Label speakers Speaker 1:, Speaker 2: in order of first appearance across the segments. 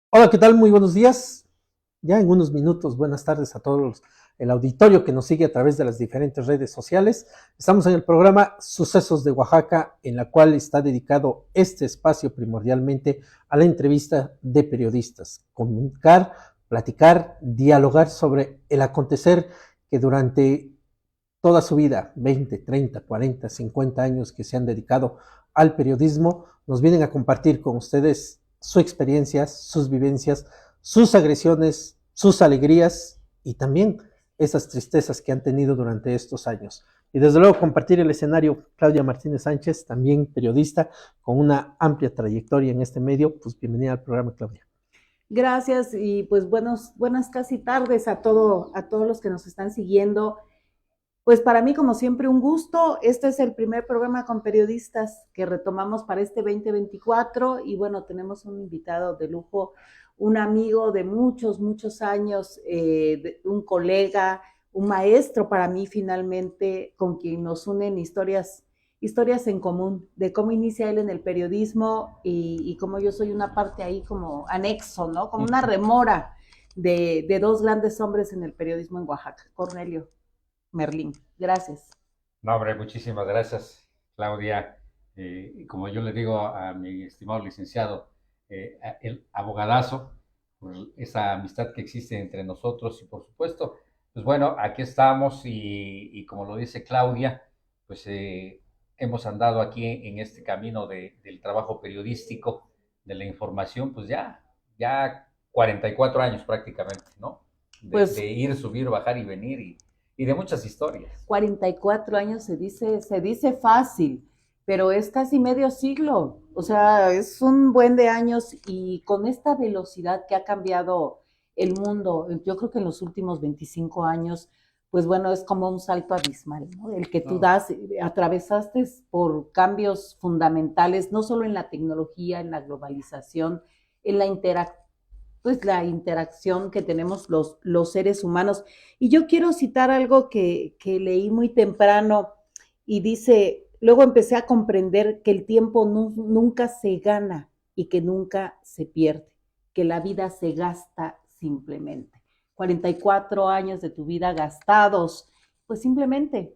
Speaker 1: Hola, ¿qué tal? Muy buenos días. Ya en unos minutos, buenas tardes a todos el auditorio que nos sigue a través de las diferentes redes sociales. Estamos en el programa Sucesos de Oaxaca, en la cual está dedicado este espacio primordialmente a la entrevista de periodistas, comunicar, platicar, dialogar sobre el acontecer que durante toda su vida, 20, 30, 40, 50 años que se han dedicado al periodismo, nos vienen a compartir con ustedes sus experiencias, sus vivencias, sus agresiones, sus alegrías y también esas tristezas que han tenido durante estos años. Y desde luego compartir el escenario Claudia Martínez Sánchez, también periodista con una amplia trayectoria en este medio. Pues bienvenida al programa, Claudia.
Speaker 2: Gracias y pues buenas casi tardes a todos los que nos están siguiendo. Pues para mí, como siempre, un gusto. Este es el primer programa con periodistas que retomamos para este 2024 y bueno, tenemos un invitado de lujo, un amigo de muchos años, un colega, un maestro para mí finalmente, con quien nos unen historias en común de cómo inicia él en el periodismo y cómo yo soy una parte ahí como anexo, ¿no? Como una remora de dos grandes hombres en el periodismo en Oaxaca. Cornelio Merlín. Gracias.
Speaker 3: No, hombre, muchísimas gracias, Claudia. Como yo le digo a mi estimado licenciado, el abogadazo, por esa amistad que existe entre nosotros y por supuesto, pues bueno, aquí estamos y como lo dice Claudia, pues hemos andado aquí en este camino del trabajo periodístico, de la información, pues ya 44 años prácticamente, ¿no?
Speaker 2: Pues
Speaker 3: De ir, subir, bajar y venir y de muchas historias.
Speaker 2: 44 años se dice fácil, pero es casi medio siglo. O sea, es un buen de años y con esta velocidad que ha cambiado el mundo, yo creo que en los últimos 25 años, pues bueno, es como un salto abismal, ¿no? El que tú
Speaker 3: No,
Speaker 2: das, atravesaste por cambios fundamentales, no solo en la tecnología, en la globalización, en la interacción, pues la interacción que tenemos los seres humanos. Y yo quiero citar algo que leí muy temprano y dice, luego empecé a comprender que el tiempo nunca se gana y que nunca se pierde, que la vida se gasta simplemente. 44 años de tu vida gastados, pues simplemente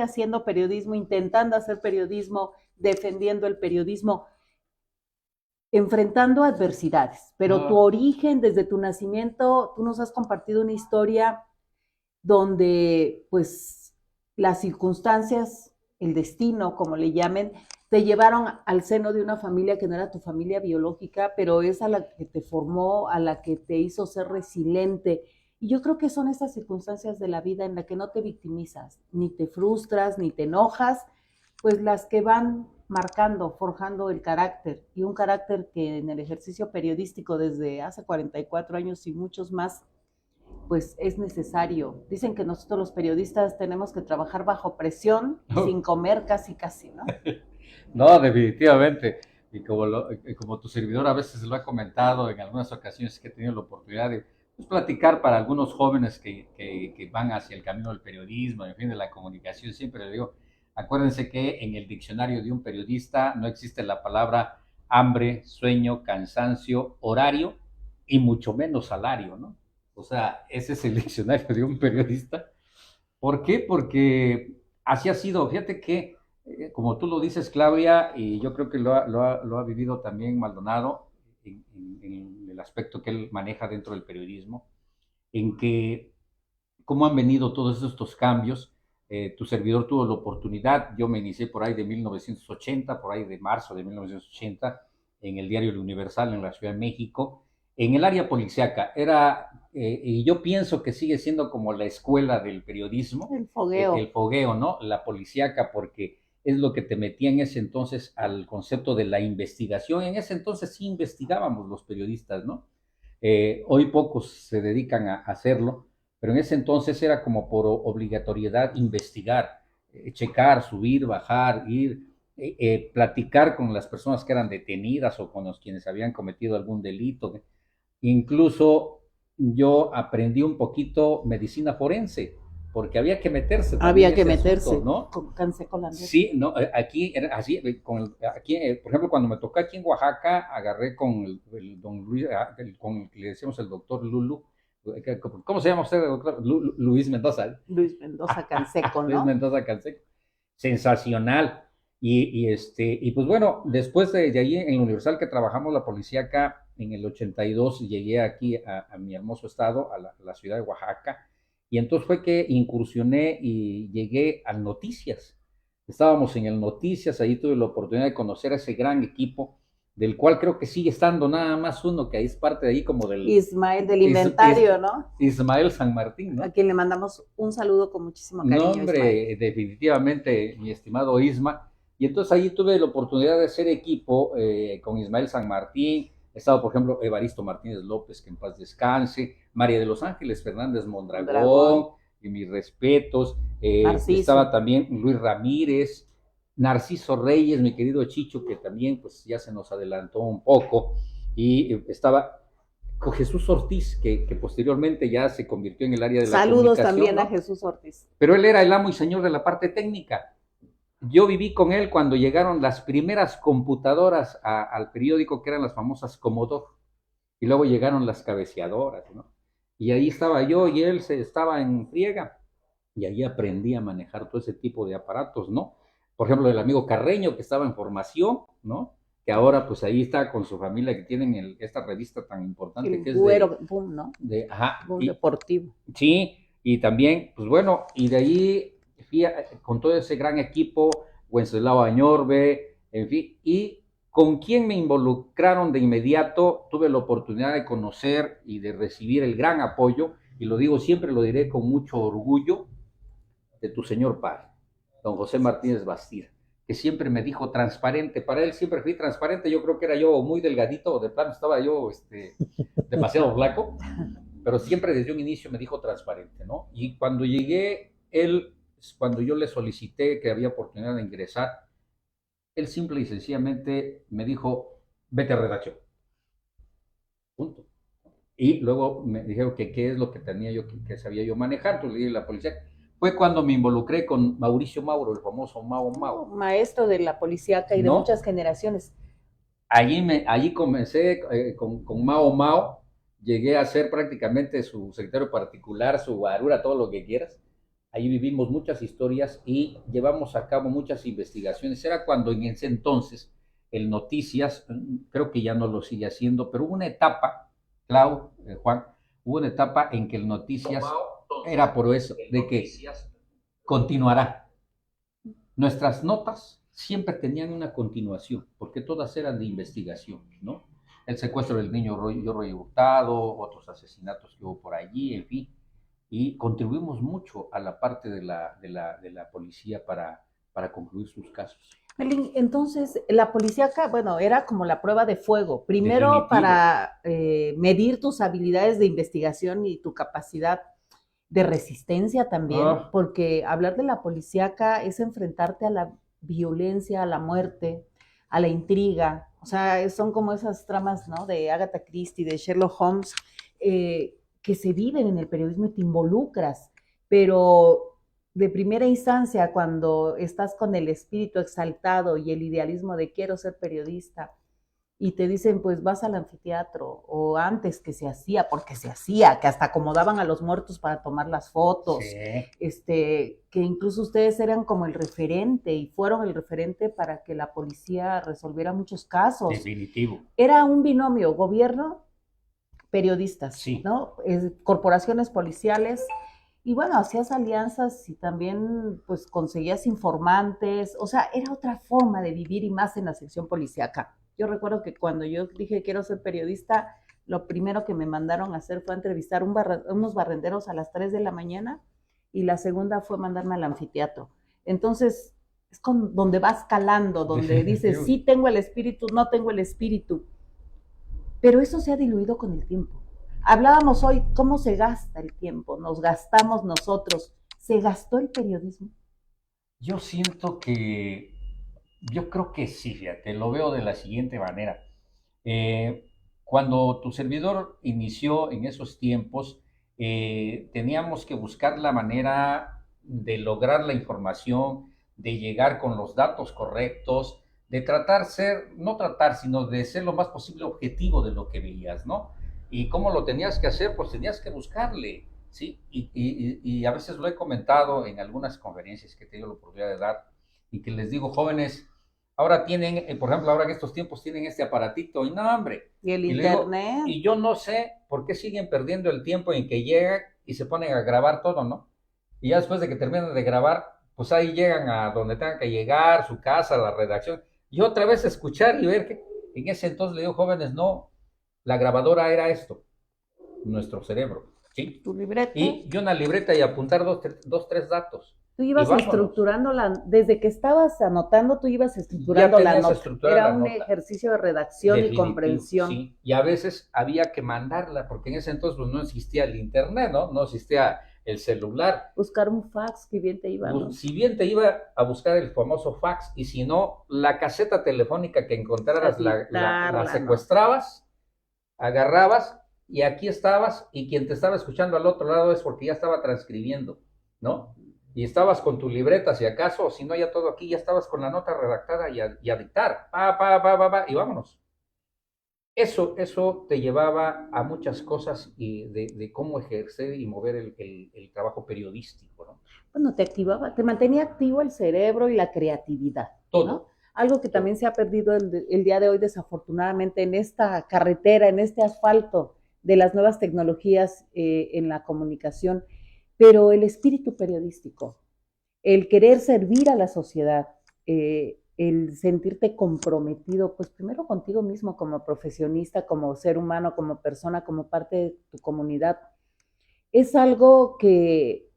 Speaker 2: haciendo periodismo, intentando hacer periodismo, defendiendo el periodismo, enfrentando adversidades, pero tu
Speaker 3: no,
Speaker 2: origen desde tu nacimiento, tú nos has compartido una historia donde pues las circunstancias, el destino, como le llamen, te llevaron al seno de una familia que no era tu familia biológica, pero es a la que te formó, a la que te hizo ser resiliente. Y yo creo que son esas circunstancias de la vida en las que no te victimizas, ni te frustras, ni te enojas, pues las que van marcando, forjando el carácter, y un carácter que en el ejercicio periodístico desde hace 44 años y muchos más, pues es necesario. Dicen que nosotros los periodistas tenemos que trabajar bajo presión y sin
Speaker 3: no,
Speaker 2: comer casi, ¿no?
Speaker 3: no, definitivamente. Y como tu servidor a veces lo ha comentado en algunas ocasiones que he tenido la oportunidad de pues, platicar para algunos jóvenes que van hacia el camino del periodismo, en fin, de la comunicación, siempre les digo, acuérdense que en el diccionario de un periodista no existe la palabra hambre, sueño, cansancio, horario y mucho menos salario, ¿no? O sea, ese es el diccionario de un periodista. ¿Por qué? Porque así ha sido. Fíjate que, como tú lo dices, Claudia, y yo creo que lo ha vivido también Maldonado en el aspecto que él maneja dentro del periodismo, en que cómo han venido todos estos cambios. Tu servidor tuvo la oportunidad, yo me inicié por ahí de 1980, por ahí de marzo de 1980, en el diario El Universal en la Ciudad de México, en el área policíaca. Y yo pienso que sigue siendo como la escuela del periodismo,
Speaker 2: El fogueo.
Speaker 3: el fogueo, ¿no? La policíaca, porque es lo que te metía en ese entonces al concepto de la investigación. En ese entonces sí investigábamos los periodistas, ¿no? Hoy pocos se dedican a hacerlo, pero en ese entonces era como por obligatoriedad investigar, checar, subir, bajar, ir, platicar con las personas que eran detenidas o con los quienes habían cometido algún delito. Incluso yo aprendí un poquito medicina forense, porque había que meterse también
Speaker 2: Había
Speaker 3: en
Speaker 2: que
Speaker 3: ese
Speaker 2: meterse,
Speaker 3: asunto, ¿no?
Speaker 2: con Canseco Landés.
Speaker 3: Sí, no, aquí era así, aquí, por ejemplo, cuando me tocó aquí en Oaxaca, agarré con el don Luis, con el que le decíamos el doctor Lulu. ¿Cómo se llama usted, doctor? Luis Mendoza.
Speaker 2: Luis Mendoza Canseco,
Speaker 3: Luis
Speaker 2: ¿no?
Speaker 3: Mendoza Canseco. Sensacional. Y pues bueno, después de allí en la Universal que trabajamos la policíaca, en el 82 llegué aquí a mi hermoso estado, a la ciudad de Oaxaca, y entonces fue que incursioné y llegué a Noticias. Estábamos en el Noticias, ahí tuve la oportunidad de conocer a ese gran equipo, del cual creo que sigue estando nada más uno, que ahí es parte de ahí como del...
Speaker 2: Ismael del inventario, ¿no?
Speaker 3: Ismael San Martín, ¿no?
Speaker 2: A quien le mandamos un saludo con muchísimo cariño.
Speaker 3: No, hombre, Ismael. Definitivamente, mi estimado Isma. Y entonces ahí tuve la oportunidad de hacer equipo con Ismael San Martín. He estado, por ejemplo, Evaristo Martínez López, que en paz descanse, María de los Ángeles Fernández Mondragón, y mis respetos. Estaba también Luis Ramírez, Narciso Reyes, mi querido Chicho, que también pues ya se nos adelantó un poco. Y estaba con Jesús Ortiz, que posteriormente ya se convirtió en el área de la comunicación.
Speaker 2: Saludos también, ¿no? A Jesús Ortiz.
Speaker 3: Pero él era el amo y señor de la parte técnica. Yo viví con él cuando llegaron las primeras computadoras al periódico, que eran las famosas Commodore, y luego llegaron las cabeceadoras, ¿no? Y ahí estaba yo y él estaba en friega, y ahí aprendí a manejar todo ese tipo de aparatos, ¿no? Por ejemplo, el amigo Carreño, que estaba en formación, ¿no? Que ahora pues ahí está con su familia, que tienen esta revista tan importante
Speaker 2: el
Speaker 3: que es
Speaker 2: Güero, boom, ¿no?
Speaker 3: Boom
Speaker 2: deportivo.
Speaker 3: Sí, y también, pues bueno, y de ahí con todo ese gran equipo, Wenceslao Añorbe, en fin, y con quien me involucraron de inmediato, tuve la oportunidad de conocer y de recibir el gran apoyo, y lo digo siempre, lo diré con mucho orgullo, de tu señor padre, don José Martínez Bastida, que siempre me dijo transparente. Para él siempre fui transparente. Yo creo que era yo muy delgadito, o de plano estaba yo demasiado flaco, pero siempre desde un inicio me dijo transparente, ¿no? Y cuando llegué, cuando yo le solicité que había oportunidad de ingresar, él simple y sencillamente me dijo, vete a redacción. Punto. Y luego me dijeron que qué es lo que tenía yo, que sabía yo manejar. Entonces le dije a la policía. Fue cuando me involucré con Mauricio Mauro, el famoso Mao Mao.
Speaker 2: Maestro de la policíaca y de muchas generaciones.
Speaker 3: Allí comencé con Mao Mao, llegué a ser prácticamente su secretario particular, su guarura, todo lo que quieras. Allí vivimos muchas historias y llevamos a cabo muchas investigaciones. Era cuando en ese entonces el Noticias, creo que ya no lo sigue haciendo, pero hubo una etapa, Clau, Juan, hubo una etapa en que el Noticias era por eso, de que continuará. Nuestras notas siempre tenían una continuación, porque todas eran de investigación, ¿no? El secuestro del niño Roy Hurtado, otros asesinatos que hubo por allí, en fin, y contribuimos mucho a la parte de la policía para concluir sus casos.
Speaker 2: Entonces, la policíaca, bueno, era como la prueba de fuego. Primero, definitivo, para medir tus habilidades de investigación y tu capacidad de resistencia también, porque hablar de la policíaca es enfrentarte a la violencia, a la muerte, a la intriga. O sea, son como esas tramas, ¿no? De Agatha Christie, de Sherlock Holmes, que se viven en el periodismo y te involucras, pero de primera instancia, cuando estás con el espíritu exaltado y el idealismo de quiero ser periodista, y te dicen, pues vas al anfiteatro, o antes que se hacía, porque se hacía, que hasta acomodaban a los muertos para tomar las fotos, sí. Que incluso ustedes eran como el referente, y fueron el referente para que la policía resolviera muchos casos.
Speaker 3: Definitivo.
Speaker 2: Era un binomio, gobierno, periodistas,
Speaker 3: sí.
Speaker 2: ¿no? Corporaciones policiales, y bueno, hacías alianzas y también pues conseguías informantes, o sea, era otra forma de vivir y más en la sección policíaca. Yo recuerdo que cuando yo dije quiero ser periodista, lo primero que me mandaron a hacer fue entrevistar unos barrenderos a las 3 de la mañana y la segunda fue mandarme al anfiteatro. Entonces, es donde vas calando, donde dices, sí tengo el espíritu, no tengo el espíritu. Pero eso se ha diluido con el tiempo. Hablábamos hoy, ¿cómo se gasta el tiempo? Nos gastamos nosotros. ¿Se gastó el periodismo?
Speaker 3: Yo siento que... Yo creo que sí, fíjate, lo veo de la siguiente manera. Cuando tu servidor inició en esos tiempos, teníamos que buscar la manera de lograr la información, de llegar con los datos correctos, de no tratar, sino de ser lo más posible objetivo de lo que veías, ¿no? ¿Y cómo lo tenías que hacer? Pues tenías que buscarle, ¿sí? Y a veces lo he comentado en algunas conferencias que he tenido la oportunidad de dar y que les digo, jóvenes, ahora tienen, por ejemplo, ahora en estos tiempos tienen este aparatito y no, hombre.
Speaker 2: Y el
Speaker 3: Y le digo,
Speaker 2: internet.
Speaker 3: y yo no sé por qué siguen perdiendo el tiempo en que llegan y se ponen a grabar todo, ¿no? Y ya después de que terminan de grabar, pues ahí llegan a donde tengan que llegar, su casa, la redacción, y otra vez escuchar y ver que en ese entonces le digo, jóvenes, no, la grabadora era esto, nuestro cerebro, ¿sí?
Speaker 2: Tu libreta.
Speaker 3: Y una libreta y apuntar tres datos.
Speaker 2: Tú ibas estructurando desde que estabas anotando, tú ibas estructurando la nota. Era un ejercicio de redacción definitivo, y comprensión.
Speaker 3: Sí, y a veces había que mandarla, porque en ese entonces pues, no existía el internet, ¿no? No existía el celular.
Speaker 2: Buscar un fax, que bien te iba, ¿no?
Speaker 3: Si bien te iba a buscar el famoso fax, y si no, la caseta telefónica que encontraras, la secuestrabas, ¿no? Agarrabas, y aquí estabas, y quien te estaba escuchando al otro lado es porque ya estaba transcribiendo, ¿no? Y estabas con tu libreta, si acaso, o si no, ya todo aquí, ya estabas con la nota redactada y a dictar, y vámonos. Eso te llevaba a muchas cosas y de cómo ejercer y mover el trabajo periodístico, ¿no?
Speaker 2: Bueno, te activaba, te mantenía activo el cerebro y la creatividad.
Speaker 3: Todo.
Speaker 2: ¿No? Algo que también se ha perdido el día de hoy, desafortunadamente, en esta carretera, en este asfalto de las nuevas tecnologías en la comunicación, pero el espíritu periodístico, el querer servir a la sociedad, el sentirte comprometido, pues primero contigo mismo como profesionista, como ser humano, como persona, como parte de tu comunidad, es algo que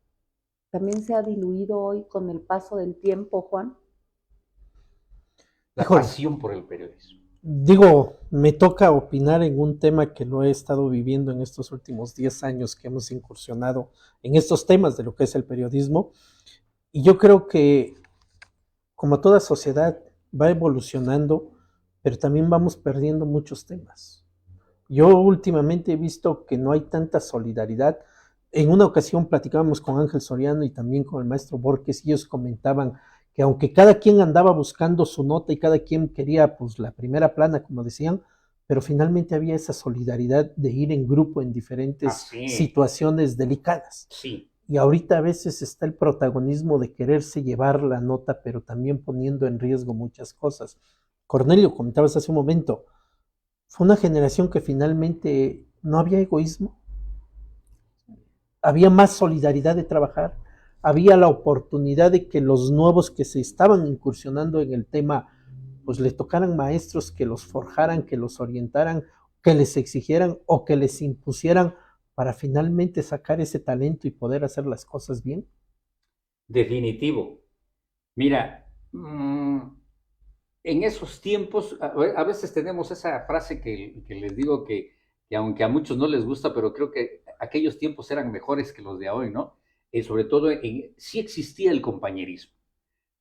Speaker 2: también se ha diluido hoy con el paso del tiempo, Juan.
Speaker 3: La pasión por el periodismo.
Speaker 1: Digo, me toca opinar en un tema que lo he estado viviendo en estos últimos 10 años que hemos incursionado en estos temas de lo que es el periodismo. Y yo creo que, como toda sociedad, va evolucionando, pero también vamos perdiendo muchos temas. Yo últimamente he visto que no hay tanta solidaridad. En una ocasión platicábamos con Ángel Soriano y también con el maestro Borges, y ellos comentaban que aunque cada quien andaba buscando su nota y cada quien quería pues la primera plana, como decían, pero finalmente había esa solidaridad de ir en grupo en diferentes situaciones delicadas.
Speaker 3: Sí.
Speaker 1: Y ahorita a veces está el protagonismo de quererse llevar la nota, pero también poniendo en riesgo muchas cosas. Cornelio, comentabas hace un momento, fue una generación que finalmente no había egoísmo, había más solidaridad de trabajar, había la oportunidad de que los nuevos que se estaban incursionando en el tema, pues le tocaran maestros que los forjaran, que los orientaran, que les exigieran o que les impusieran para finalmente sacar ese talento y poder hacer las cosas bien.
Speaker 3: Definitivo. Mira, en esos tiempos, a veces tenemos esa frase que les digo que aunque a muchos no les gusta, pero creo que aquellos tiempos eran mejores que los de hoy, ¿no? Sobre todo, sí existía el compañerismo.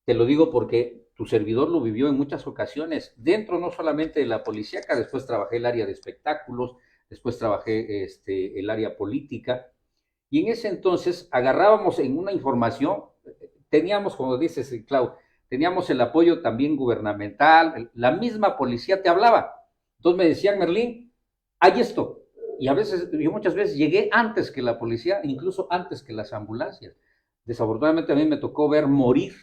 Speaker 3: Te lo digo porque tu servidor lo vivió en muchas ocasiones, dentro no solamente de la policíaca, después trabajé el área de espectáculos, después trabajé el área política, y en ese entonces agarrábamos en una información, teníamos, como dices, Clau, teníamos el apoyo también gubernamental, la misma policía te hablaba. Entonces me decían, Merlín, hay esto. Y a veces, yo muchas veces llegué antes que la policía, incluso antes que las ambulancias. Desafortunadamente a mí me tocó ver morir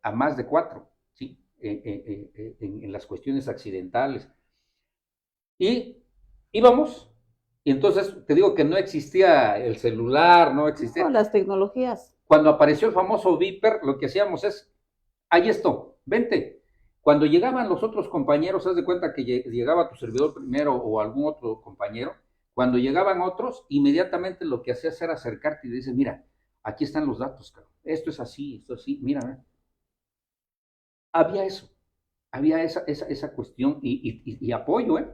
Speaker 3: a más de 4, ¿sí? En las cuestiones accidentales. Y íbamos, y entonces te digo que no existía el celular, no existía.
Speaker 2: No, las tecnologías.
Speaker 3: Cuando apareció el famoso Viper, lo que hacíamos es, hay esto, vente. Cuando llegaban los otros compañeros, haz de cuenta que llegaba tu servidor primero o algún otro compañero, cuando llegaban otros, inmediatamente lo que hacías era acercarte y dices, mira, aquí están los datos, cabrón. Esto es así, mira. Había eso, había esa cuestión y apoyo, ¿eh?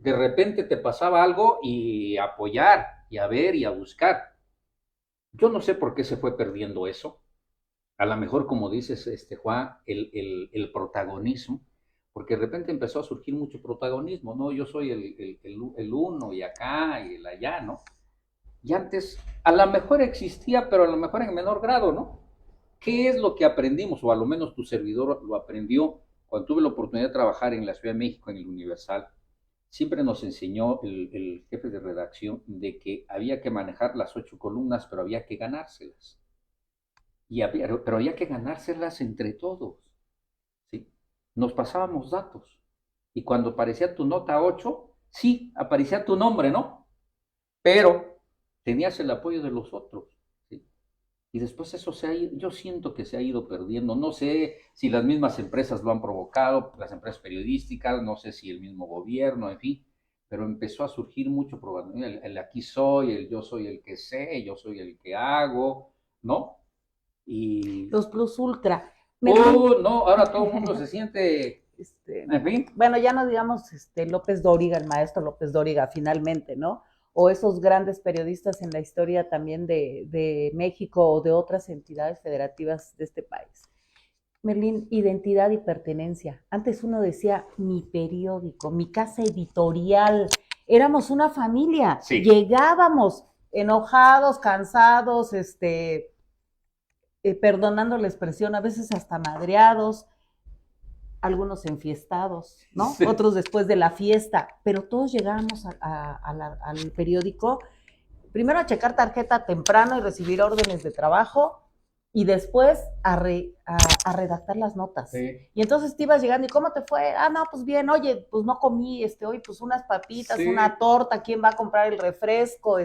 Speaker 3: De repente te pasaba algo y apoyar, y a ver, y a buscar. Yo no sé por qué se fue perdiendo eso. A lo mejor, como dices, Juan, el protagonismo, porque de repente empezó a surgir mucho protagonismo, ¿no? Yo soy el uno y acá y el allá, ¿no? Y antes, a lo mejor existía, pero a lo mejor en menor grado, ¿no? ¿Qué es lo que aprendimos? O a lo menos tu servidor lo aprendió cuando tuve la oportunidad de trabajar en la Ciudad de México, en el Universal. Siempre nos enseñó el jefe de redacción de que había que manejar las 8 columnas, pero había que ganárselas. Pero había que ganárselas entre todos, ¿sí? Nos pasábamos datos. Y cuando aparecía tu nota 8, sí, aparecía tu nombre, ¿no? Pero tenías el apoyo de los otros, ¿sí? Y después eso yo siento que se ha ido perdiendo. No sé si las mismas empresas lo han provocado, las empresas periodísticas, no sé si el mismo gobierno, en fin, pero empezó a surgir mucho el aquí soy, el yo soy el que sé, yo soy el que hago, ¿no? Y
Speaker 2: Los plus ultra.
Speaker 3: no, ahora todo el mundo se siente, en fin.
Speaker 2: Bueno, ya no digamos López Dóriga, el maestro López Dóriga, finalmente, ¿no? O esos grandes periodistas en la historia también de México o de otras entidades federativas de este país. Merlín, identidad y pertenencia. Antes uno decía mi periódico, mi casa editorial. Éramos una familia.
Speaker 3: Sí.
Speaker 2: Llegábamos enojados, cansados, perdonando la expresión, a veces hasta madreados, algunos enfiestados, ¿no?
Speaker 3: Sí.
Speaker 2: Otros después de la fiesta, pero todos llegábamos al periódico, primero a checar tarjeta temprano y recibir órdenes de trabajo, y después a redactar las notas.
Speaker 3: Sí.
Speaker 2: Y entonces te ibas llegando, ¿y cómo te fue? Ah, no, pues bien, oye, pues no comí, hoy pues unas papitas,
Speaker 3: Sí.
Speaker 2: una torta, ¿quién va a comprar el refresco?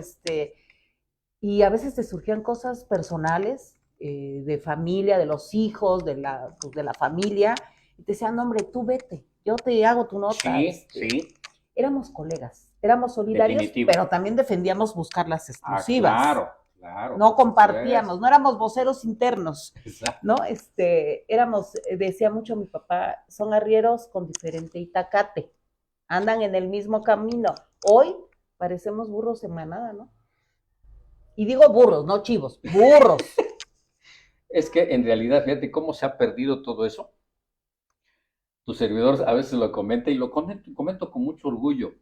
Speaker 2: Y a veces te surgían cosas personales, de familia, de los hijos, de la familia, y te decían, hombre, tú vete, yo te hago tu nota.
Speaker 3: Sí, sí.
Speaker 2: Éramos colegas, éramos solidarios,
Speaker 3: Definitivo.
Speaker 2: pero también defendíamos buscar las exclusivas.
Speaker 3: Claro, claro.
Speaker 2: No compartíamos, no éramos voceros internos,
Speaker 3: Exacto.
Speaker 2: ¿no? Decía mucho mi papá, son arrieros con diferente itacate, andan en el mismo camino. Hoy parecemos burros en manada, ¿no? Y digo burros, no chivos, burros.
Speaker 3: Es que en realidad, fíjate cómo se ha perdido todo eso. Tu servidor a veces lo comenta y lo comento con mucho orgullo.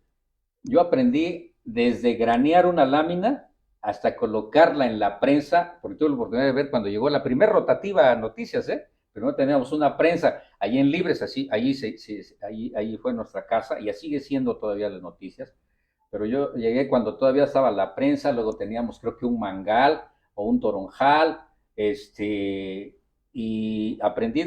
Speaker 3: Yo aprendí desde granear una lámina hasta colocarla en la prensa, porque tuve la oportunidad de ver cuando llegó la primera rotativa a Noticias, Primero teníamos una prensa allí en Libres, ahí fue nuestra casa, y así sigue siendo todavía las Noticias. Pero yo llegué cuando todavía estaba la prensa, luego teníamos creo que un mangal o un toronjal, y aprendí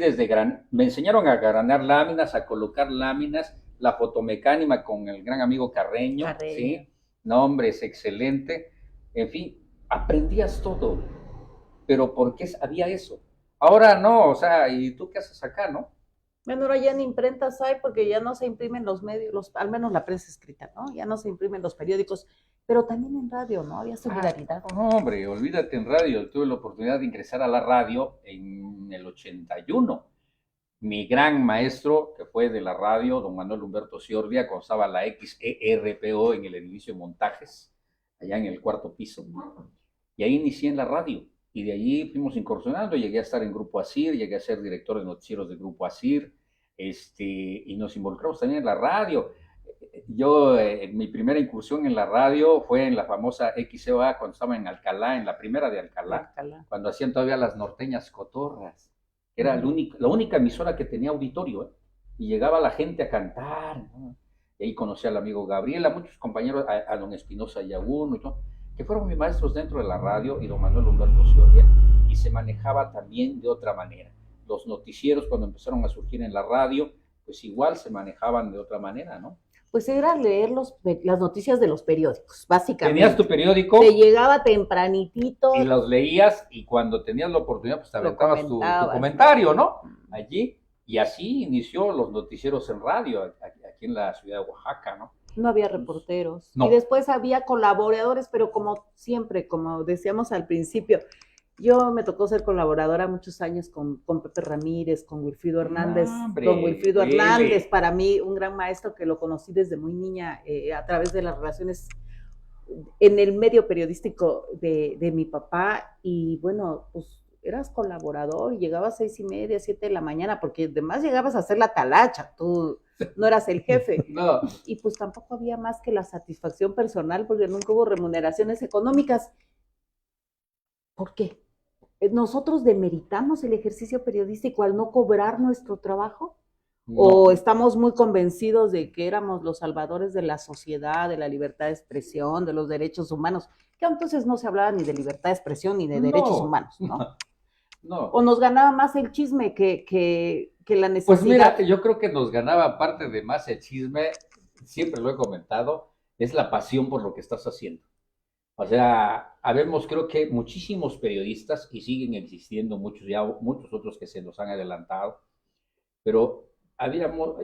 Speaker 3: me enseñaron a granar láminas, a colocar láminas, la fotomecánica con el gran amigo Carreño, ¿sí? No, hombre, es excelente. En fin, aprendías todo, pero ¿por qué había eso? Ahora no, o sea, ¿y tú qué haces acá, no?
Speaker 2: Bueno, ahora ya en imprentas hay, porque ya no se imprimen los medios, al menos la prensa escrita, ¿no? Ya no se imprimen los periódicos, pero también en radio, ¿no? Había solidaridad.
Speaker 3: No, hombre, olvídate en radio. Tuve la oportunidad de ingresar a la radio en el 81. Mi gran maestro, que fue de la radio, don Manuel Humberto Ciordia, cuando estaba la XERPO en el edificio de Montajes, allá en el 4º piso. Y ahí inicié en la radio. Y de allí fuimos incursionando, llegué a estar en Grupo ASIR, llegué a ser director de noticieros de Grupo ASIR, y nos involucramos también en la radio. Yo, mi primera incursión en la radio fue en la famosa XEOA, cuando estaba en Alcalá, en la primera de Alcalá, cuando hacían todavía las norteñas cotorras. Era la única emisora que tenía auditorio, y llegaba la gente a cantar, ¿no? Y ahí conocí al amigo Gabriel, a muchos compañeros, a don Espinosa Yaguno y todo, que fueron mis maestros dentro de la radio, y don Manuel Humberto Ciordia, y se manejaba también de otra manera. Los noticieros, cuando empezaron a surgir en la radio, pues igual se manejaban de otra manera, ¿no?
Speaker 2: Pues era leer las noticias de los periódicos, básicamente.
Speaker 3: Tenías tu periódico.
Speaker 2: Te llegaba tempranitito.
Speaker 3: Y los leías, y cuando tenías la oportunidad, pues te aventabas tu comentario, ¿no? Allí. Y así inició los noticieros en radio, aquí en la ciudad de Oaxaca, ¿no?
Speaker 2: No había reporteros.
Speaker 3: No.
Speaker 2: Y después había colaboradores, pero como siempre, como decíamos al principio, yo me tocó ser colaboradora muchos años con Pepe Ramírez, con Wilfrido Hernández. Don Wilfrido Hernández, para mí, un gran maestro que lo conocí desde muy niña, a través de las relaciones en el medio periodístico de mi papá. Y bueno, pues eras colaborador y llegabas 6:30, 7 de la mañana, porque además llegabas a hacer la talacha, tú no eras el jefe.
Speaker 3: No.
Speaker 2: Y pues tampoco había más que la satisfacción personal, porque nunca hubo remuneraciones económicas. ¿Por qué? ¿Nosotros demeritamos el ejercicio periodístico al no cobrar nuestro trabajo?
Speaker 3: No.
Speaker 2: ¿O estamos muy convencidos de que éramos los salvadores de la sociedad, de la libertad de expresión, de los derechos humanos? Que entonces no se hablaba ni de libertad de expresión ni de derechos humanos, ¿no?
Speaker 3: No.
Speaker 2: ¿O nos ganaba más el chisme que la necesidad?
Speaker 3: Pues mira, yo creo que nos ganaba, aparte de más el chisme, siempre lo he comentado, es la pasión por lo que estás haciendo. O sea, habemos creo que muchísimos periodistas y siguen existiendo muchos, ya muchos otros que se nos han adelantado, pero habíamos,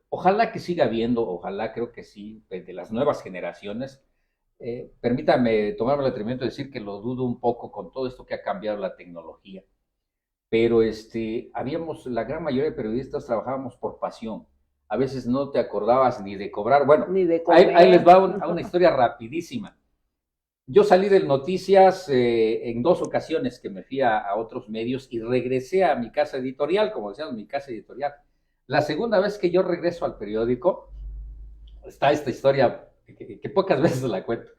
Speaker 3: ojalá que siga habiendo, ojalá creo que sí, de las nuevas generaciones. Permítame tomarme el atrevimiento de decir que lo dudo un poco con todo esto que ha cambiado la tecnología, pero habíamos, la gran mayoría de periodistas trabajábamos por pasión. A veces no te acordabas ni de cobrar. Bueno,
Speaker 2: ni de comer.
Speaker 3: Ahí les va una historia rapidísima. Yo salí de Noticias en 2 ocasiones que me fui a otros medios y regresé a mi casa editorial, como decíamos, mi casa editorial. La segunda vez que yo regreso al periódico, está esta historia que pocas veces la cuento.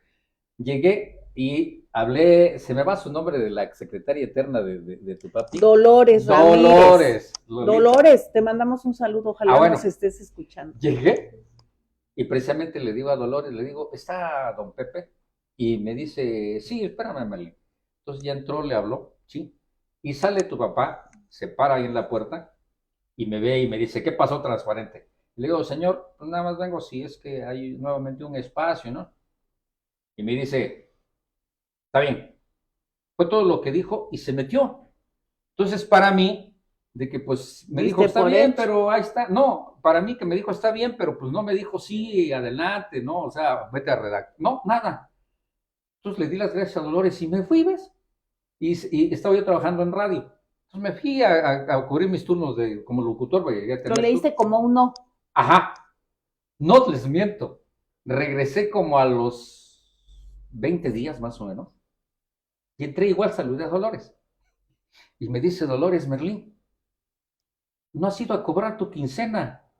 Speaker 3: Llegué y hablé, se me va su nombre, de la secretaria eterna de tu papi.
Speaker 2: Dolores
Speaker 3: Ramírez.
Speaker 2: Dolores, te mandamos un saludo, ojalá bueno, nos estés escuchando.
Speaker 3: Llegué y precisamente le digo a Dolores, le digo, ¿está don Pepe? Y me dice, sí, espérame, Meli. Entonces ya entró, le habló, sí. Y sale tu papá, se para ahí en la puerta y me ve y me dice, ¿qué pasó, transparente? Le digo, señor, pues nada más vengo si es que hay nuevamente un espacio, ¿no? Y me dice, está bien. Fue todo lo que dijo y se metió. Entonces, para mí, de que pues me dijo, está bien, pero ahí está. No, para mí que me dijo, está bien, pero pues no me dijo, sí, adelante, ¿no? O sea, vete a redactar. No, nada. Entonces le di las gracias a Dolores y me fui, ¿ves? Y estaba yo trabajando en radio. Entonces me fui a cubrir mis turnos como locutor.
Speaker 2: Lo leíste como un no.
Speaker 3: Ajá. No les miento. Regresé como a los 20 días más o menos. Y entré igual, saludé a Dolores. Y me dice Dolores, Merlín, no has ido a cobrar tu quincena.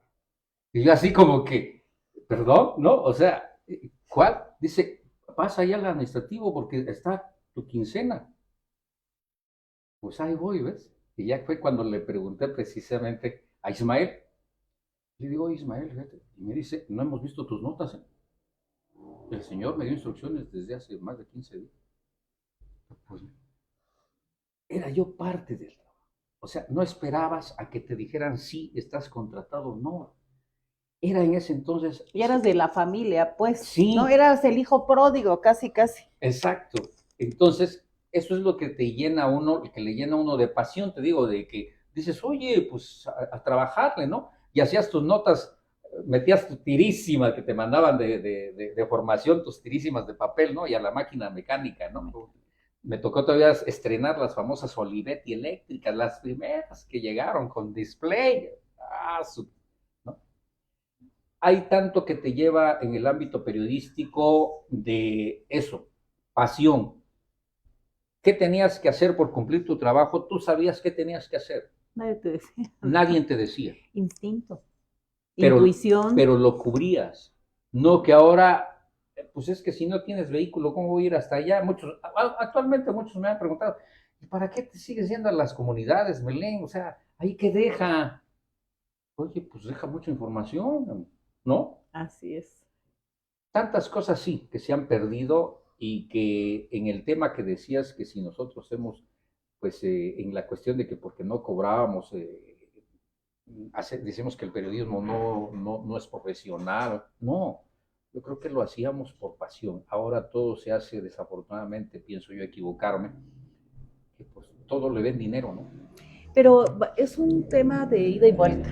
Speaker 3: Y yo así como que, perdón, ¿no? O sea, ¿cuál? Dice, pasa allá al administrativo porque está tu quincena. Pues ahí voy, ¿ves? Y ya fue cuando le pregunté precisamente a Ismael. Le digo, Ismael, fíjate. Y me dice, no hemos visto tus notas, ¿eh? El señor me dio instrucciones desde hace más de 15 días. Pues era yo parte del trabajo. O sea, no esperabas a que te dijeran, sí, estás contratado, no. Era en ese entonces.
Speaker 2: Y eras de la familia, pues.
Speaker 3: Sí.
Speaker 2: No, eras el hijo pródigo, casi, casi.
Speaker 3: Exacto. Entonces, eso es lo que te llena a uno, que le llena a uno de pasión, te digo, de que dices, oye, pues a trabajarle, ¿no? Y hacías tus notas, metías tu tirísima que te mandaban de formación, tus tirísimas de papel, ¿no? Y a la máquina mecánica, ¿no? Me tocó todavía estrenar las famosas Olivetti eléctricas, las primeras que llegaron con display. ¿no? Hay tanto que te lleva en el ámbito periodístico de eso, pasión. ¿Qué tenías que hacer por cumplir tu trabajo? Tú sabías qué tenías que hacer.
Speaker 2: Nadie te decía.
Speaker 3: Nadie te decía.
Speaker 2: Instinto.
Speaker 3: Intuición. Pero lo cubrías. No que ahora, pues es que si no tienes vehículo, ¿cómo voy a ir hasta allá? Actualmente muchos me han preguntado, ¿y para qué te sigues yendo a las comunidades, Belén? O sea, ¿ahí qué deja? Oye, pues deja mucha información, ¿no?
Speaker 2: Así es.
Speaker 3: Tantas cosas sí que se han perdido y que en el tema que decías que si nosotros hemos, pues en la cuestión de que porque no cobrábamos, decimos que el periodismo no es profesional, no, yo creo que lo hacíamos por pasión. Ahora todo se hace, desafortunadamente, pienso yo equivocarme, que pues todo le ven dinero, ¿no?
Speaker 2: Pero es un tema de ida y vuelta.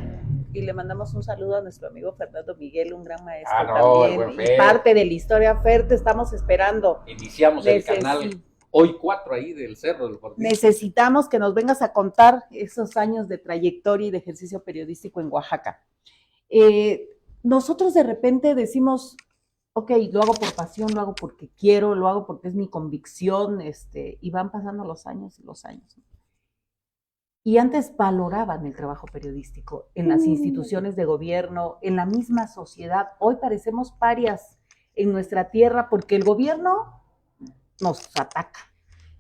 Speaker 2: Y le mandamos un saludo a nuestro amigo Fernando Miguel, un gran maestro también. Y parte de la historia, Fer, te estamos esperando.
Speaker 3: Iniciamos el canal Hoy 4 ahí del Cerro del Fortín.
Speaker 2: Necesitamos que nos vengas a contar esos años de trayectoria y de ejercicio periodístico en Oaxaca. Nosotros de repente decimos, ok, lo hago por pasión, lo hago porque quiero, lo hago porque es mi convicción, y van pasando los años y los años. Y antes valoraban el trabajo periodístico en las instituciones de gobierno, en la misma sociedad. Hoy parecemos parias en nuestra tierra porque el gobierno nos ataca.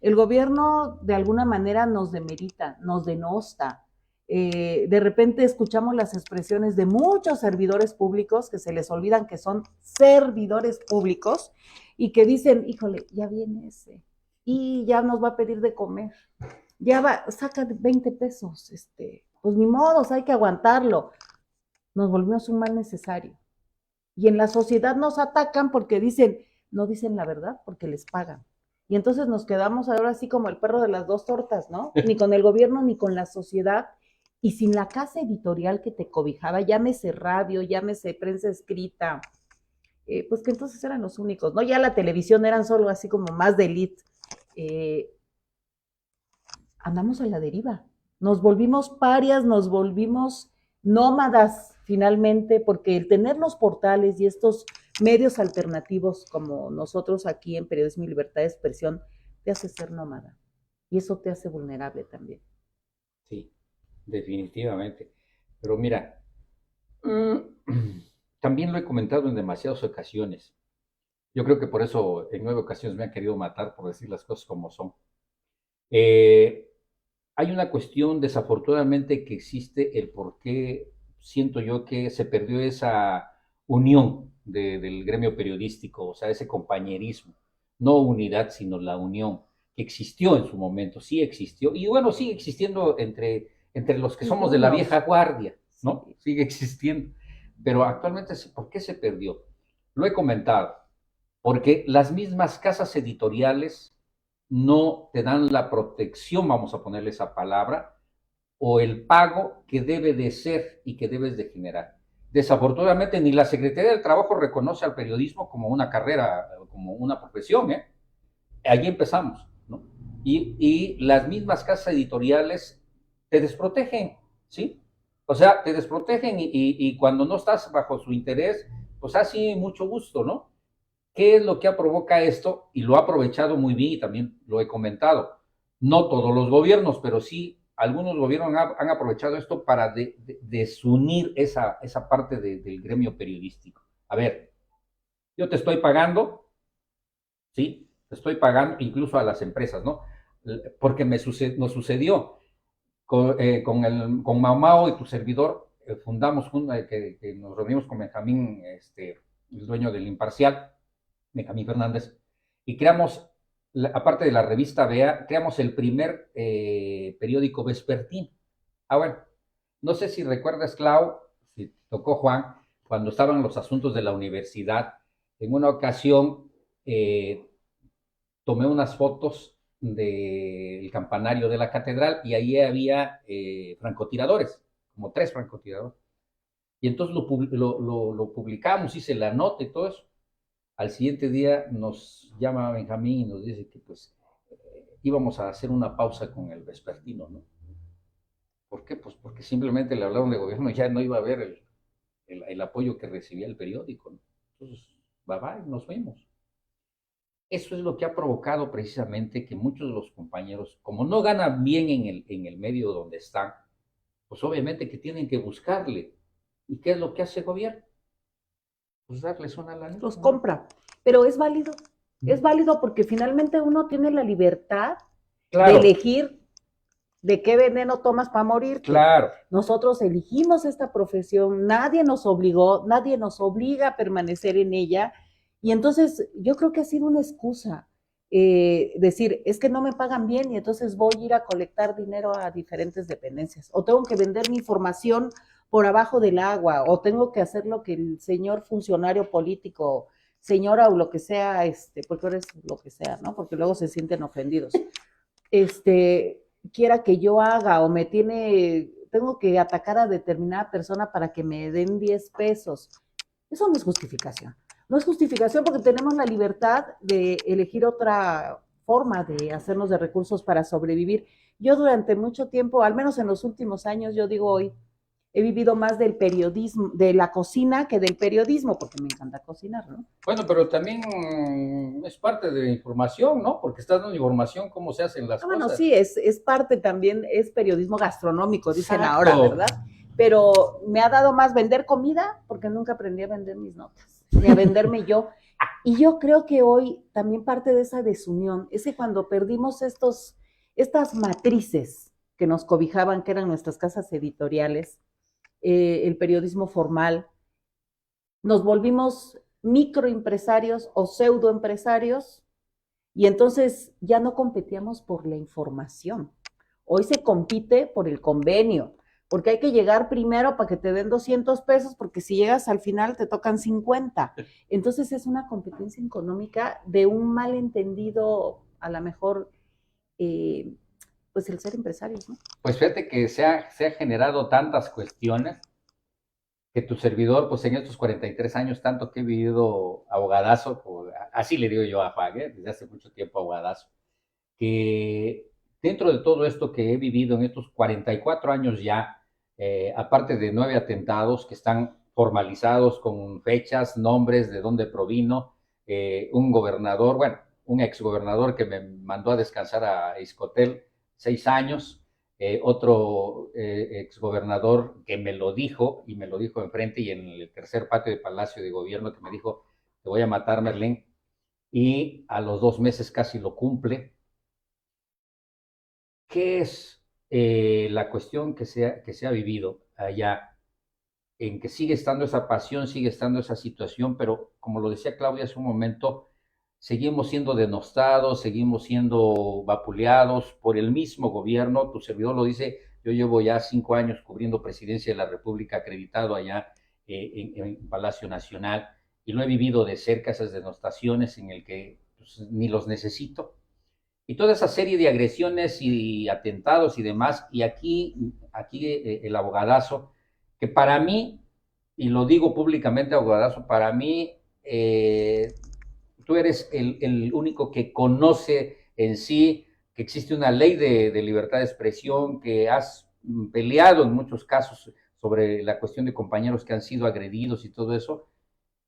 Speaker 2: El gobierno de alguna manera nos demerita, nos denosta. De repente escuchamos las expresiones de muchos servidores públicos que se les olvidan que son servidores públicos y que dicen, híjole, ya viene ese y ya nos va a pedir de comer. Ya va, saca 20 pesos, pues ni modos, hay que aguantarlo. Nos volvimos un mal necesario. Y en la sociedad nos atacan porque dicen, no dicen la verdad porque les pagan. Y entonces nos quedamos ahora así como el perro de las dos tortas, ¿no? Ni con el gobierno ni con la sociedad. Y sin la casa editorial que te cobijaba, llámese radio, llámese prensa escrita, pues que entonces eran los únicos, ¿no? Ya la televisión eran solo así como más de elite. Andamos a la deriva. Nos volvimos parias, nos volvimos nómadas finalmente, porque el tener los portales y estos medios alternativos como nosotros aquí en Periodismo y Libertad de Expresión te hace ser nómada y eso te hace vulnerable también.
Speaker 3: Sí, definitivamente. Pero mira, también lo he comentado en demasiadas ocasiones. Yo creo que por eso en 9 ocasiones me han querido matar por decir las cosas como son. Hay una cuestión desafortunadamente que existe el por qué siento yo que se perdió esa unión del gremio periodístico, o sea, ese compañerismo, no unidad, sino la unión que existió en su momento, sí existió, y bueno, sigue existiendo entre los que somos de la vieja guardia, ¿no? Sigue existiendo, pero actualmente, ¿por qué se perdió? Lo he comentado, porque las mismas casas editoriales no te dan la protección, vamos a ponerle esa palabra, o el pago que debe de ser y que debes de generar. Desafortunadamente, ni la Secretaría del Trabajo reconoce al periodismo como una carrera, como una profesión, ¿eh? Allí empezamos, ¿no? Y las mismas casas editoriales te desprotegen, ¿sí? O sea, te desprotegen y cuando no estás bajo su interés, pues así mucho gusto, ¿no? ¿Qué es lo que provoca esto? Y lo ha aprovechado muy bien y también lo he comentado. No todos los gobiernos, pero sí algunos gobiernos han aprovechado esto para desunir esa parte del gremio periodístico. A ver, yo te estoy pagando, ¿sí? Te estoy pagando incluso a las empresas, ¿no? Porque nos sucedió con Maumao y tu servidor, fundamos, que nos reunimos con Benjamín, el dueño del Imparcial, Benjamín Fernández, y creamos, aparte de la revista BEA, creamos el primer periódico vespertino. Bueno, no sé si recuerdas, Clau, si tocó Juan, cuando estaban los asuntos de la universidad, en una ocasión tomé unas fotos del campanario de la catedral y ahí había francotiradores, como 3 francotiradores. Y entonces lo publicamos, hice la nota y todo eso. Al siguiente día nos llama Benjamín y nos dice que pues íbamos a hacer una pausa con el vespertino, ¿no? ¿Por qué? Pues porque simplemente le hablaron de gobierno y ya no iba a haber el apoyo que recibía el periódico, ¿no? Entonces, bye bye, nos fuimos. Eso es lo que ha provocado precisamente que muchos de los compañeros, como no ganan bien en el medio donde están, pues obviamente que tienen que buscarle. ¿Y qué es lo que hace el gobierno? Pues darles una lana.
Speaker 2: Los compra, pero es válido porque finalmente uno tiene la libertad de elegir de qué veneno tomas para morir.
Speaker 3: Claro.
Speaker 2: Nosotros elegimos esta profesión, nadie nos obligó, nadie nos obliga a permanecer en ella, y entonces yo creo que ha sido una excusa. Decir, es que no me pagan bien y entonces voy a ir a colectar dinero a diferentes dependencias, o tengo que vender mi información por abajo del agua, o tengo que hacer lo que el señor funcionario político, señora o lo que sea, porque eres lo que sea, ¿no? Porque luego se sienten ofendidos. Quiera que yo haga, o tengo que atacar a determinada persona para que me den 10 pesos. Eso no es justificación. No es justificación porque tenemos la libertad de elegir otra forma de hacernos de recursos para sobrevivir. Yo durante mucho tiempo, al menos en los últimos años, yo digo hoy, he vivido más del periodismo, de la cocina que del periodismo, porque me encanta cocinar, ¿no?
Speaker 3: Bueno, pero también es parte de información, ¿no? Porque estás dando información cómo se hacen las
Speaker 2: Bueno,
Speaker 3: cosas.
Speaker 2: sí, es parte también, es periodismo gastronómico, dicen
Speaker 3: Exacto.
Speaker 2: ahora, ¿verdad? Pero me ha dado más vender comida, porque nunca aprendí a vender mis notas, ni a venderme yo. Y yo creo que hoy también parte de esa desunión, es que cuando perdimos estas matrices que nos cobijaban, que eran nuestras casas editoriales, el periodismo formal, nos volvimos microempresarios o pseudoempresarios y entonces ya no competíamos por la información. Hoy se compite por el convenio, porque hay que llegar primero para que te den 200 pesos, porque si llegas al final te tocan 50. Entonces es una competencia económica de un malentendido, a lo mejor, pues el ser empresarios, ¿no?
Speaker 3: Pues fíjate que se ha generado tantas cuestiones que tu servidor, pues en estos 43 años, tanto que he vivido abogadazo, así le digo yo a Juan, desde hace mucho tiempo abogadazo, que dentro de todo esto que he vivido en estos 44 años ya, aparte de 9 atentados que están formalizados con fechas, nombres, de dónde provino, un gobernador, bueno, un exgobernador que me mandó a descansar a Iscotel 6 años, otro exgobernador que me lo dijo, y me lo dijo enfrente y en el tercer patio de Palacio de Gobierno, que me dijo, te voy a matar, Merlín, y a los 2 meses casi lo cumple. ¿Qué es la cuestión que se ha vivido allá? En que sigue estando esa pasión, sigue estando esa situación, pero como lo decía Claudia hace un momento, seguimos siendo denostados, seguimos siendo vapuleados por el mismo gobierno. Tu servidor lo dice, yo llevo ya 5 años cubriendo Presidencia de la República, acreditado allá en Palacio Nacional, y lo he vivido de cerca, esas denostaciones en el que pues, ni los necesito. Y toda esa serie de agresiones y atentados y demás, y aquí el abogadazo, que para mí, y lo digo públicamente, abogadazo, para mí tú eres el único que conoce en sí que existe una ley de libertad de expresión, que has peleado en muchos casos sobre la cuestión de compañeros que han sido agredidos y todo eso,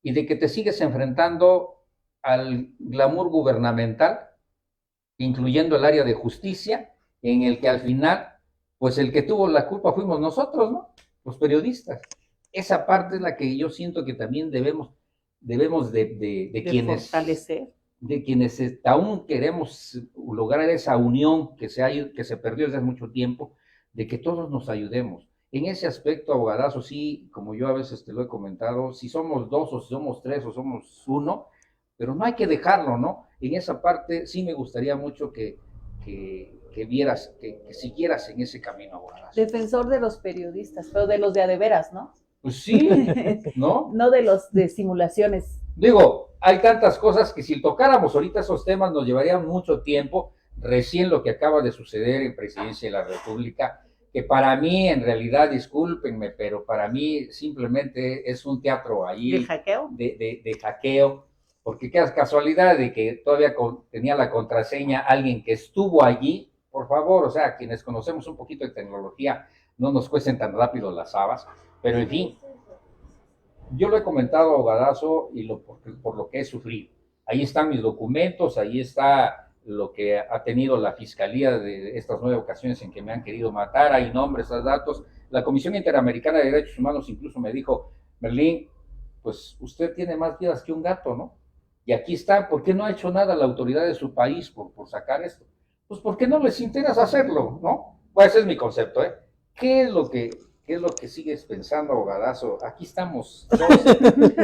Speaker 3: y de que te sigues enfrentando al glamour gubernamental, incluyendo el área de justicia, en el que al final, pues el que tuvo la culpa fuimos nosotros, ¿no? Los periodistas. Esa parte es la que yo siento que también debemos de quienes
Speaker 2: fortalecer,
Speaker 3: de quienes aún queremos lograr esa unión que se perdió desde hace mucho tiempo, de que todos nos ayudemos. En ese aspecto, abogadazo, sí, como yo a veces te lo he comentado, si somos 2 o si somos 3 o somos 1, pero no hay que dejarlo, ¿no? En esa parte sí me gustaría mucho que vieras, que siguieras en ese camino, abogadazo.
Speaker 2: Defensor de los periodistas, pero de los de a de veras, ¿no?
Speaker 3: Pues sí, ¿no?
Speaker 2: No de los de simulaciones.
Speaker 3: Digo, hay tantas cosas que si tocáramos ahorita esos temas nos llevaría mucho tiempo. Recién lo que acaba de suceder en Presidencia de la República, que para mí, en realidad, discúlpenme, pero para mí simplemente es un teatro ahí.
Speaker 2: ¿De hackeo?
Speaker 3: De hackeo, porque qué casualidad de que todavía tenía la contraseña alguien que estuvo allí. Por favor, o sea, quienes conocemos un poquito de tecnología, no nos cuesten tan rápido las habas, pero en fin. Yo lo he comentado, abogadazo, y por lo que he sufrido. Ahí están mis documentos, ahí está lo que ha tenido la Fiscalía de estas 9 ocasiones en que me han querido matar, hay nombres, hay datos. La Comisión Interamericana de Derechos Humanos incluso me dijo, Merlín, pues usted tiene más vidas que un gato, ¿no? Y aquí está, ¿por qué no ha hecho nada la autoridad de su país por sacar esto? Pues porque no les interesa hacerlo, ¿no? Pues ese es mi concepto, ¿eh? ¿Qué es lo que sigues pensando, abogadazo? Aquí estamos dos.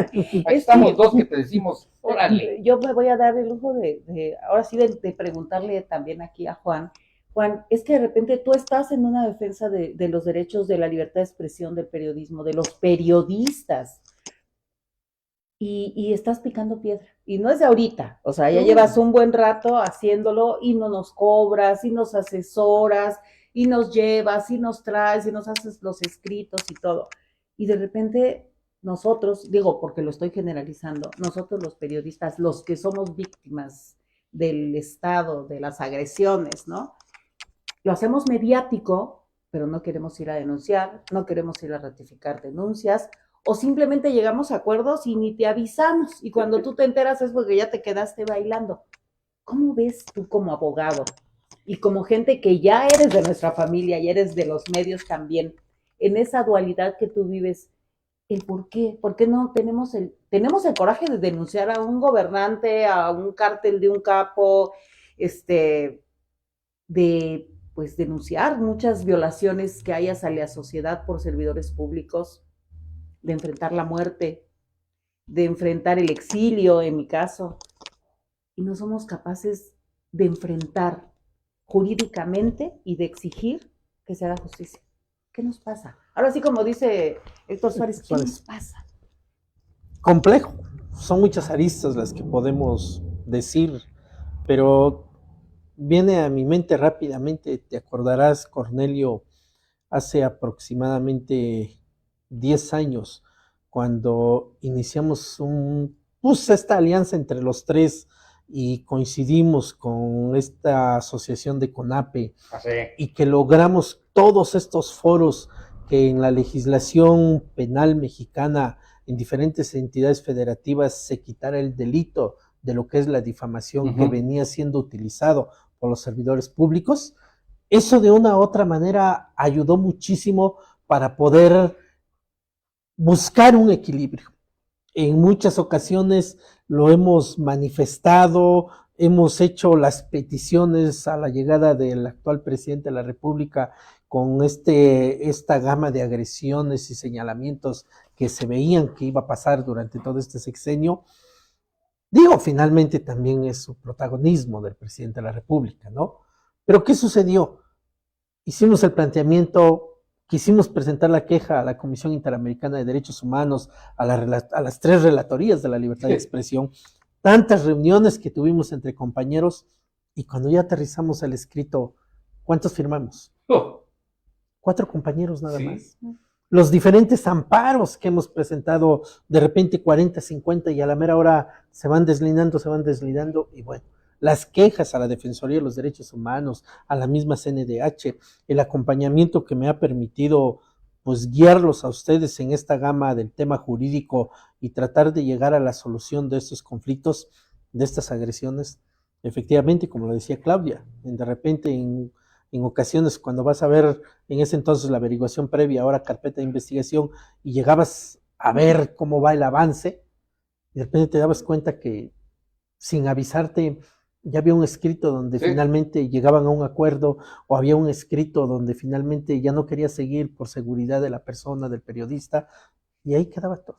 Speaker 3: Aquí estamos dos que te decimos, órale.
Speaker 2: Yo me voy a dar el lujo ahora sí, de preguntarle también aquí a Juan. Juan, es que de repente tú estás en una defensa de los derechos de la libertad de expresión del periodismo, de los periodistas, y estás picando piedra. Y no es de ahorita, o sea, ya llevas un buen rato haciéndolo y no nos cobras, y nos asesoras, y nos llevas, y nos traes, y nos haces los escritos y todo. Y de repente nosotros, digo porque lo estoy generalizando, nosotros los periodistas, los que somos víctimas del Estado, de las agresiones, ¿no? Lo hacemos mediático pero no queremos ir a denunciar, no queremos ir a ratificar denuncias, o simplemente llegamos a acuerdos y ni te avisamos, y cuando tú te enteras es porque ya te quedaste bailando. ¿Cómo ves tú como abogado y como gente que ya eres de nuestra familia y eres de los medios también, en esa dualidad que tú vives, el por qué? ¿Por qué no tenemos el coraje de denunciar a un gobernante, a un cártel de un capo, de pues denunciar muchas violaciones que hay hacia la sociedad por servidores públicos, de enfrentar la muerte, de enfrentar el exilio, en mi caso, y no somos capaces de enfrentar jurídicamente y de exigir que se haga justicia? ¿Qué nos pasa? Ahora sí, como dice Héctor Suárez, ¿qué nos pasa?
Speaker 1: Complejo. Son muchas aristas las que podemos decir, pero viene a mi mente rápidamente, te acordarás, Cornelio, hace aproximadamente 10 años, cuando iniciamos esta alianza entre los tres y coincidimos con esta asociación de CONAPE y que logramos todos estos foros que en la legislación penal mexicana, en diferentes entidades federativas, se quitara el delito de lo que es la difamación que venía siendo utilizado por los servidores públicos. Eso de una u otra manera ayudó muchísimo para poder buscar un equilibrio. En muchas ocasiones lo hemos manifestado, hemos hecho las peticiones a la llegada del actual presidente de la República con esta gama de agresiones y señalamientos que se veían que iba a pasar durante todo este sexenio. Digo, finalmente también es su protagonismo del presidente de la República, ¿no? Pero ¿qué sucedió? Hicimos el planteamiento, quisimos presentar la queja a la Comisión Interamericana de Derechos Humanos, a las 3 relatorías de la libertad de expresión, tantas reuniones que tuvimos entre compañeros, y cuando ya aterrizamos el escrito, ¿cuántos firmamos? 4 compañeros nada más. Los diferentes amparos que hemos presentado, de repente 40, 50, y a la mera hora se van deslindando, y bueno, las quejas a la Defensoría de los Derechos Humanos, a la misma CNDH, el acompañamiento que me ha permitido pues guiarlos a ustedes en esta gama del tema jurídico y tratar de llegar a la solución de estos conflictos, de estas agresiones. Efectivamente, como lo decía Claudia, de repente en ocasiones cuando vas a ver en ese entonces la averiguación previa, ahora carpeta de investigación, y llegabas a ver cómo va el avance, y de repente te dabas cuenta que sin avisarte ya había un escrito donde finalmente llegaban a un acuerdo, o había un escrito donde finalmente ya no quería seguir por seguridad de la persona, del periodista, y ahí quedaba todo.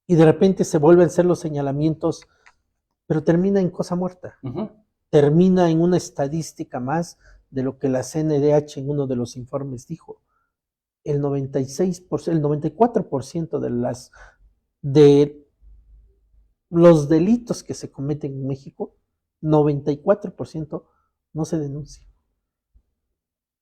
Speaker 1: Y de repente se vuelven a hacer los señalamientos, pero termina en cosa muerta. Termina en una estadística más de lo que la CNDH en uno de los informes dijo. El 96%, el 94% de los delitos que se cometen en México, 94% no se denuncia.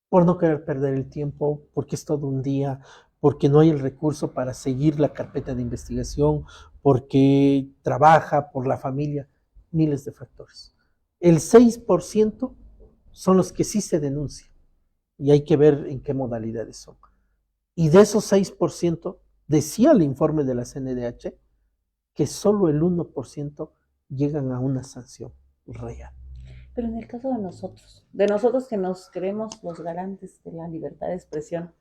Speaker 1: Por no querer perder el tiempo, porque es todo un día, porque no hay el recurso para seguir la carpeta de investigación, porque trabaja, por la familia, miles de factores. El 6% son los que sí se denuncian, y hay que ver en qué modalidades son. Y de esos 6%, decía el informe de la CNDH, que solo el 1% llegan a una sanción real.
Speaker 2: Pero en el caso de nosotros que nos creemos los garantes de la libertad de expresión,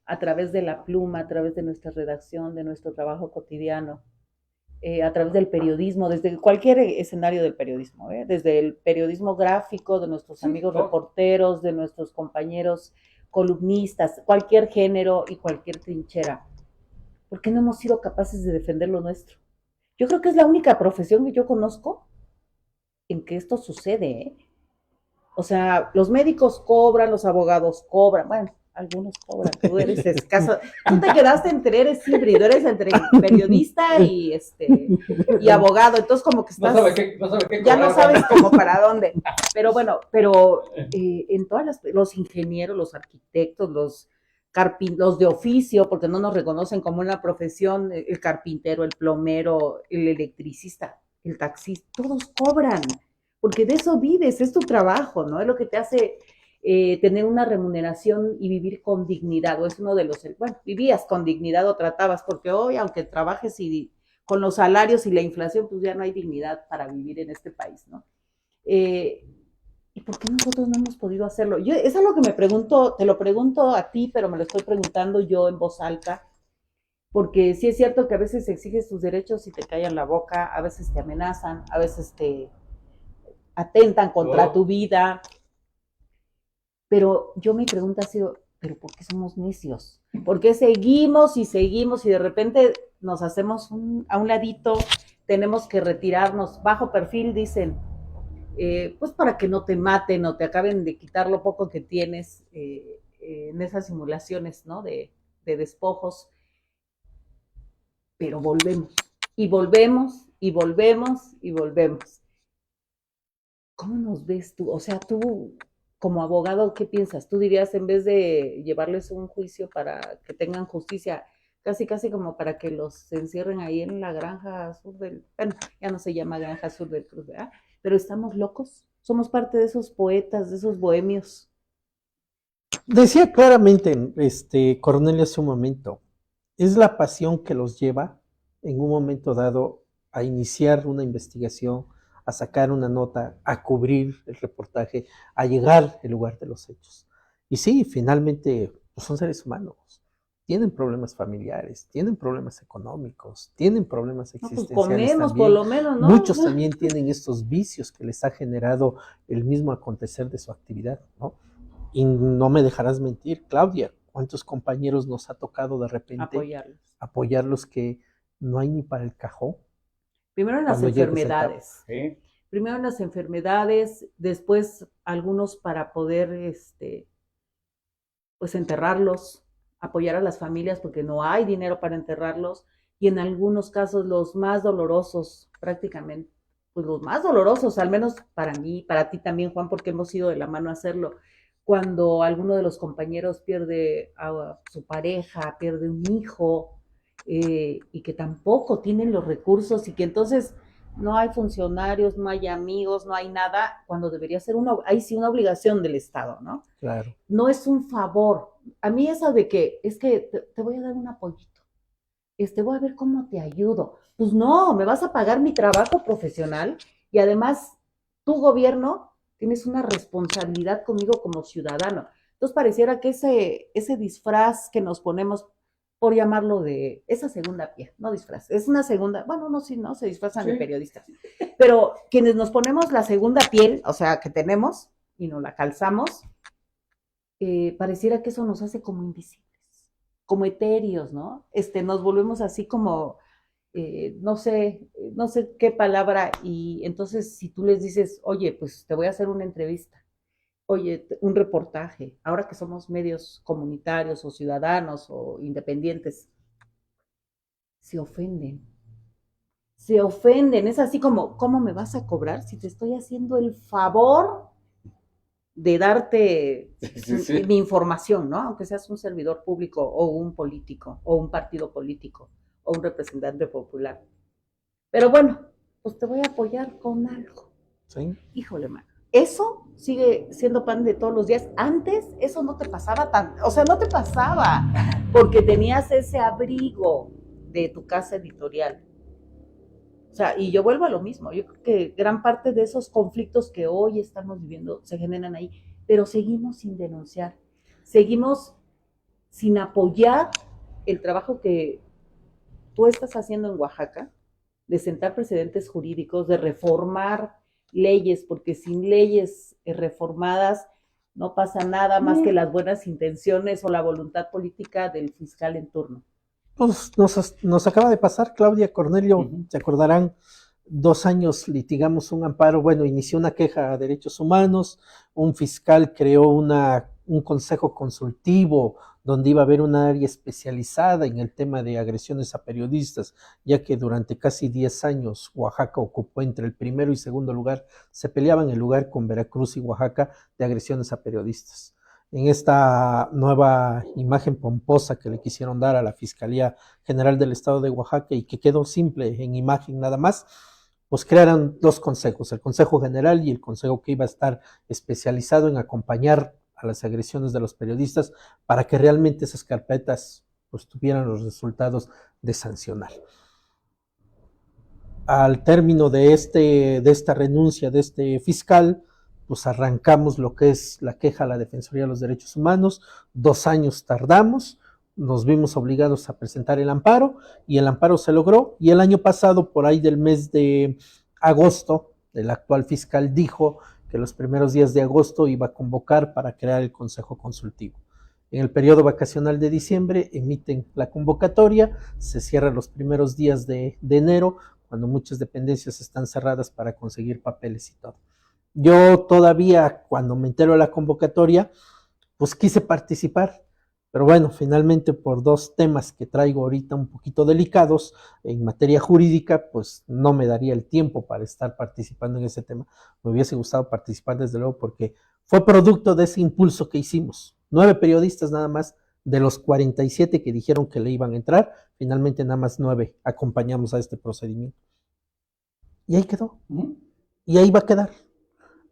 Speaker 2: a través de la pluma, a través de nuestra redacción, de nuestro trabajo cotidiano, a través del periodismo, desde cualquier escenario del periodismo, desde el periodismo gráfico, de nuestros amigos reporteros, de nuestros compañeros columnistas, cualquier género y cualquier trinchera. ¿Por qué no hemos sido capaces de defender lo nuestro? Yo creo que es la única profesión que yo conozco en que esto sucede, O sea, los médicos cobran, los abogados cobran, bueno, algunos cobran, tú eres escaso, tú te quedaste eres híbrido, eres entre periodista y abogado, entonces como que estás, ya no sabes como para dónde, pero bueno, en todas los ingenieros, los arquitectos, los de oficio, porque no nos reconocen como una profesión, el carpintero, el plomero, el electricista, el taxista, todos cobran, porque de eso vives, es tu trabajo, ¿no? Es lo que te hace tener una remuneración y vivir con dignidad, o es uno de los, bueno, vivías con dignidad o tratabas, porque hoy, aunque trabajes y con los salarios y la inflación, pues ya no hay dignidad para vivir en este país, ¿no? ¿Y por qué nosotros no hemos podido hacerlo? Yo, es algo que me pregunto, te lo pregunto a ti, pero me lo estoy preguntando yo en voz alta, porque sí es cierto que a veces exiges tus derechos y te callan la boca, a veces te amenazan, a veces te atentan contra tu vida, pero yo mi pregunta ha sido, ¿pero por qué somos necios? ¿Por qué seguimos y seguimos y de repente nos hacemos a un ladito, tenemos que retirarnos, bajo perfil dicen, pues para que no te maten o te acaben de quitar lo poco que tienes en esas simulaciones, ¿no? De despojos, pero volvemos, y volvemos, y volvemos, y volvemos. ¿Cómo nos ves tú? O sea, tú como abogado, ¿qué piensas? Tú dirías, en vez de llevarles un juicio para que tengan justicia, casi casi como para que los encierren ahí en la granja sur del, bueno, ya no se llama granja sur del Cruz, ¿verdad? Pero estamos locos, somos parte de esos poetas, de esos bohemios.
Speaker 1: Decía claramente Cornelio hace un momento, es la pasión que los lleva en un momento dado a iniciar una investigación, a sacar una nota, a cubrir el reportaje, a llegar al lugar de los hechos. Y sí, finalmente pues son seres humanos, tienen problemas familiares, tienen problemas económicos, tienen problemas existenciales.
Speaker 2: No, pues comemos
Speaker 1: también.
Speaker 2: por lo menos, ¿no?
Speaker 1: Muchos también tienen estos vicios que les ha generado el mismo acontecer de su actividad, ¿no? Y no me dejarás mentir, Claudia, ¿cuántos compañeros nos ha tocado de repente apoyarlos que no hay ni para el cajón?
Speaker 2: Primero en las enfermedades. ¿Sí? Primero en las enfermedades, después algunos para poder, pues enterrarlos, apoyar a las familias porque no hay dinero para enterrarlos, y en algunos casos los más dolorosos, prácticamente, pues los más dolorosos, al menos para mí, para ti también, Juan, porque hemos ido de la mano a hacerlo, cuando alguno de los compañeros pierde a su pareja, pierde un hijo, y que tampoco tienen los recursos y que entonces no hay funcionarios, no hay amigos, no hay nada, cuando debería ser ahí sí una obligación del Estado, ¿no?
Speaker 1: Claro.
Speaker 2: No es un favor. A mí esa de que, es que te voy a dar un apoyito, voy a ver cómo te ayudo. Pues no, me vas a pagar mi trabajo profesional y además tu gobierno tienes una responsabilidad conmigo como ciudadano. Entonces pareciera que ese disfraz que nos ponemos, por llamarlo de esa segunda piel, no disfraz, es una segunda, bueno, no, sí, no, se disfrazan de periodistas, pero quienes nos ponemos la segunda piel, o sea, que tenemos y nos la calzamos, pareciera que eso nos hace como invisibles, como etéreos, ¿no? Nos volvemos así como, no sé qué palabra, y entonces si tú les dices, oye, pues te voy a hacer una entrevista, oye, un reportaje, ahora que somos medios comunitarios o ciudadanos o independientes, se ofenden, es así como, ¿cómo me vas a cobrar si te estoy haciendo el favor de darte mi información, ¿no? Aunque seas un servidor público o un político o un partido político o un representante popular. Pero bueno, pues te voy a apoyar con algo.
Speaker 1: Sí.
Speaker 2: Híjole, mano. Eso sigue siendo pan de todos los días. Antes eso no te pasaba no te pasaba porque tenías ese abrigo de tu casa editorial. O sea, y yo vuelvo a lo mismo. Yo creo que gran parte de esos conflictos que hoy estamos viviendo se generan ahí, pero seguimos sin denunciar, seguimos sin apoyar el trabajo que tú estás haciendo en Oaxaca, de sentar precedentes jurídicos, de reformar leyes, porque sin leyes reformadas no pasa nada más que las buenas intenciones o la voluntad política del fiscal en turno.
Speaker 1: Pues nos acaba de pasar, Claudia, Cornelio, se acordarán, 2 años litigamos un amparo, bueno, inició una queja a derechos humanos, un fiscal creó un consejo consultivo donde iba a haber una área especializada en el tema de agresiones a periodistas, ya que durante casi 10 años Oaxaca ocupó entre el primero y segundo lugar, se peleaban el lugar con Veracruz y Oaxaca de agresiones a periodistas. En esta nueva imagen pomposa que le quisieron dar a la Fiscalía General del Estado de Oaxaca y que quedó simple en imagen nada más, pues crearon 2 consejos, el Consejo General y el consejo que iba a estar especializado en acompañar a las agresiones de los periodistas para que realmente esas carpetas pues tuvieran los resultados de sancionar. Al término de esta renuncia de este fiscal, pues arrancamos lo que es la queja a la Defensoría de los Derechos Humanos. 2 años tardamos, nos vimos obligados a presentar el amparo y el amparo se logró. Y el año pasado, por ahí del mes de agosto, el actual fiscal dijo que los primeros días de agosto iba a convocar para crear el Consejo Consultivo. En el periodo vacacional de diciembre emiten la convocatoria, se cierra los primeros días de enero, cuando muchas dependencias están cerradas para conseguir papeles y todo. Yo todavía, cuando me entero de la convocatoria, pues quise participar, pero bueno, finalmente por 2 temas que traigo ahorita un poquito delicados en materia jurídica, pues no me daría el tiempo para estar participando en ese tema. Me hubiese gustado participar desde luego porque fue producto de ese impulso que hicimos. 9 periodistas nada más de los 47 que dijeron que le iban a entrar, finalmente nada más 9 acompañamos a este procedimiento. Y ahí quedó. Y ahí va a quedar.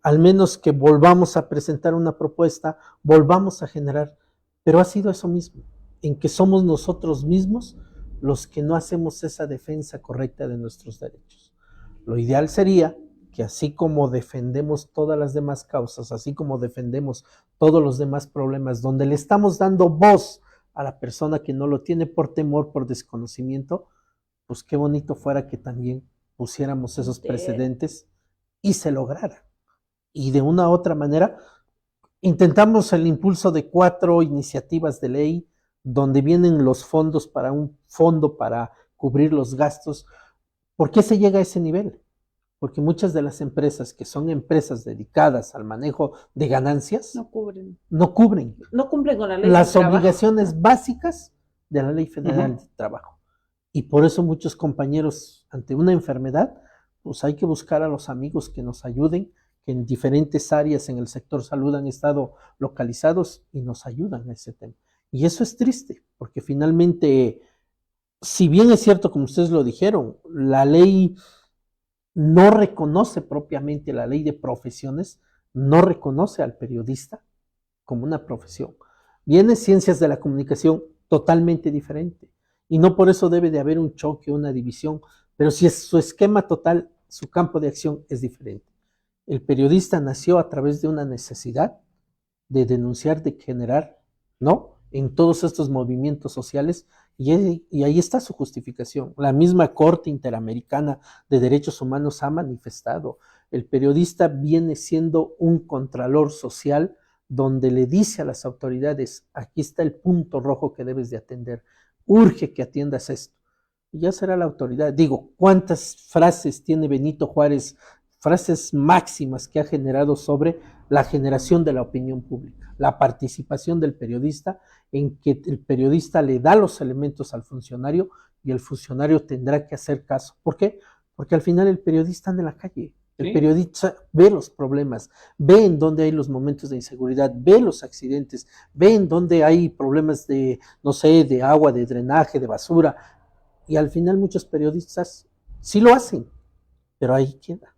Speaker 1: Al menos que volvamos a presentar una propuesta, volvamos a generar, pero ha sido eso mismo, en que somos nosotros mismos los que no hacemos esa defensa correcta de nuestros derechos. Lo ideal sería que así como defendemos todas las demás causas, así como defendemos todos los demás problemas, donde le estamos dando voz a la persona que no lo tiene por temor, por desconocimiento, pues qué bonito fuera que también pusiéramos esos precedentes y se lograra. Y de una u otra manera, intentamos el impulso de 4 iniciativas de ley, donde vienen los fondos para un fondo para cubrir los gastos. ¿Por qué se llega a ese nivel? Porque muchas de las empresas que son empresas dedicadas al manejo de ganancias
Speaker 2: no cubren.
Speaker 1: No
Speaker 2: cumplen con la ley
Speaker 1: las
Speaker 2: del
Speaker 1: obligaciones
Speaker 2: trabajo
Speaker 1: básicas de la Ley Federal de Trabajo. Y por eso muchos compañeros ante una enfermedad, pues hay que buscar a los amigos que nos ayuden, que en diferentes áreas en el sector salud han estado localizados y nos ayudan a ese tema. Y eso es triste, porque finalmente, si bien es cierto, como ustedes lo dijeron, la ley no reconoce propiamente, la ley de profesiones, no reconoce al periodista como una profesión. Viene ciencias de la comunicación totalmente diferente, y no por eso debe de haber un choque, una división, pero si es su esquema total, su campo de acción es diferente. El periodista nació a través de una necesidad de denunciar, de generar, ¿no?, en todos estos movimientos sociales, y ahí está su justificación. La misma Corte Interamericana de Derechos Humanos ha manifestado, el periodista viene siendo un contralor social donde le dice a las autoridades, aquí está el punto rojo que debes de atender, urge que atiendas esto. Y ya será la autoridad. Digo, ¿cuántas frases tiene Benito Juárez, frases máximas que ha generado sobre la generación de la opinión pública, la participación del periodista, en que el periodista le da los elementos al funcionario y el funcionario tendrá que hacer caso? ¿Por qué? Porque al final el periodista anda en la calle, el periodista ve los problemas, ve en dónde hay los momentos de inseguridad, ve los accidentes, ve en dónde hay problemas de, no sé, de agua, de drenaje, de basura, y al final muchos periodistas sí lo hacen, pero ahí queda.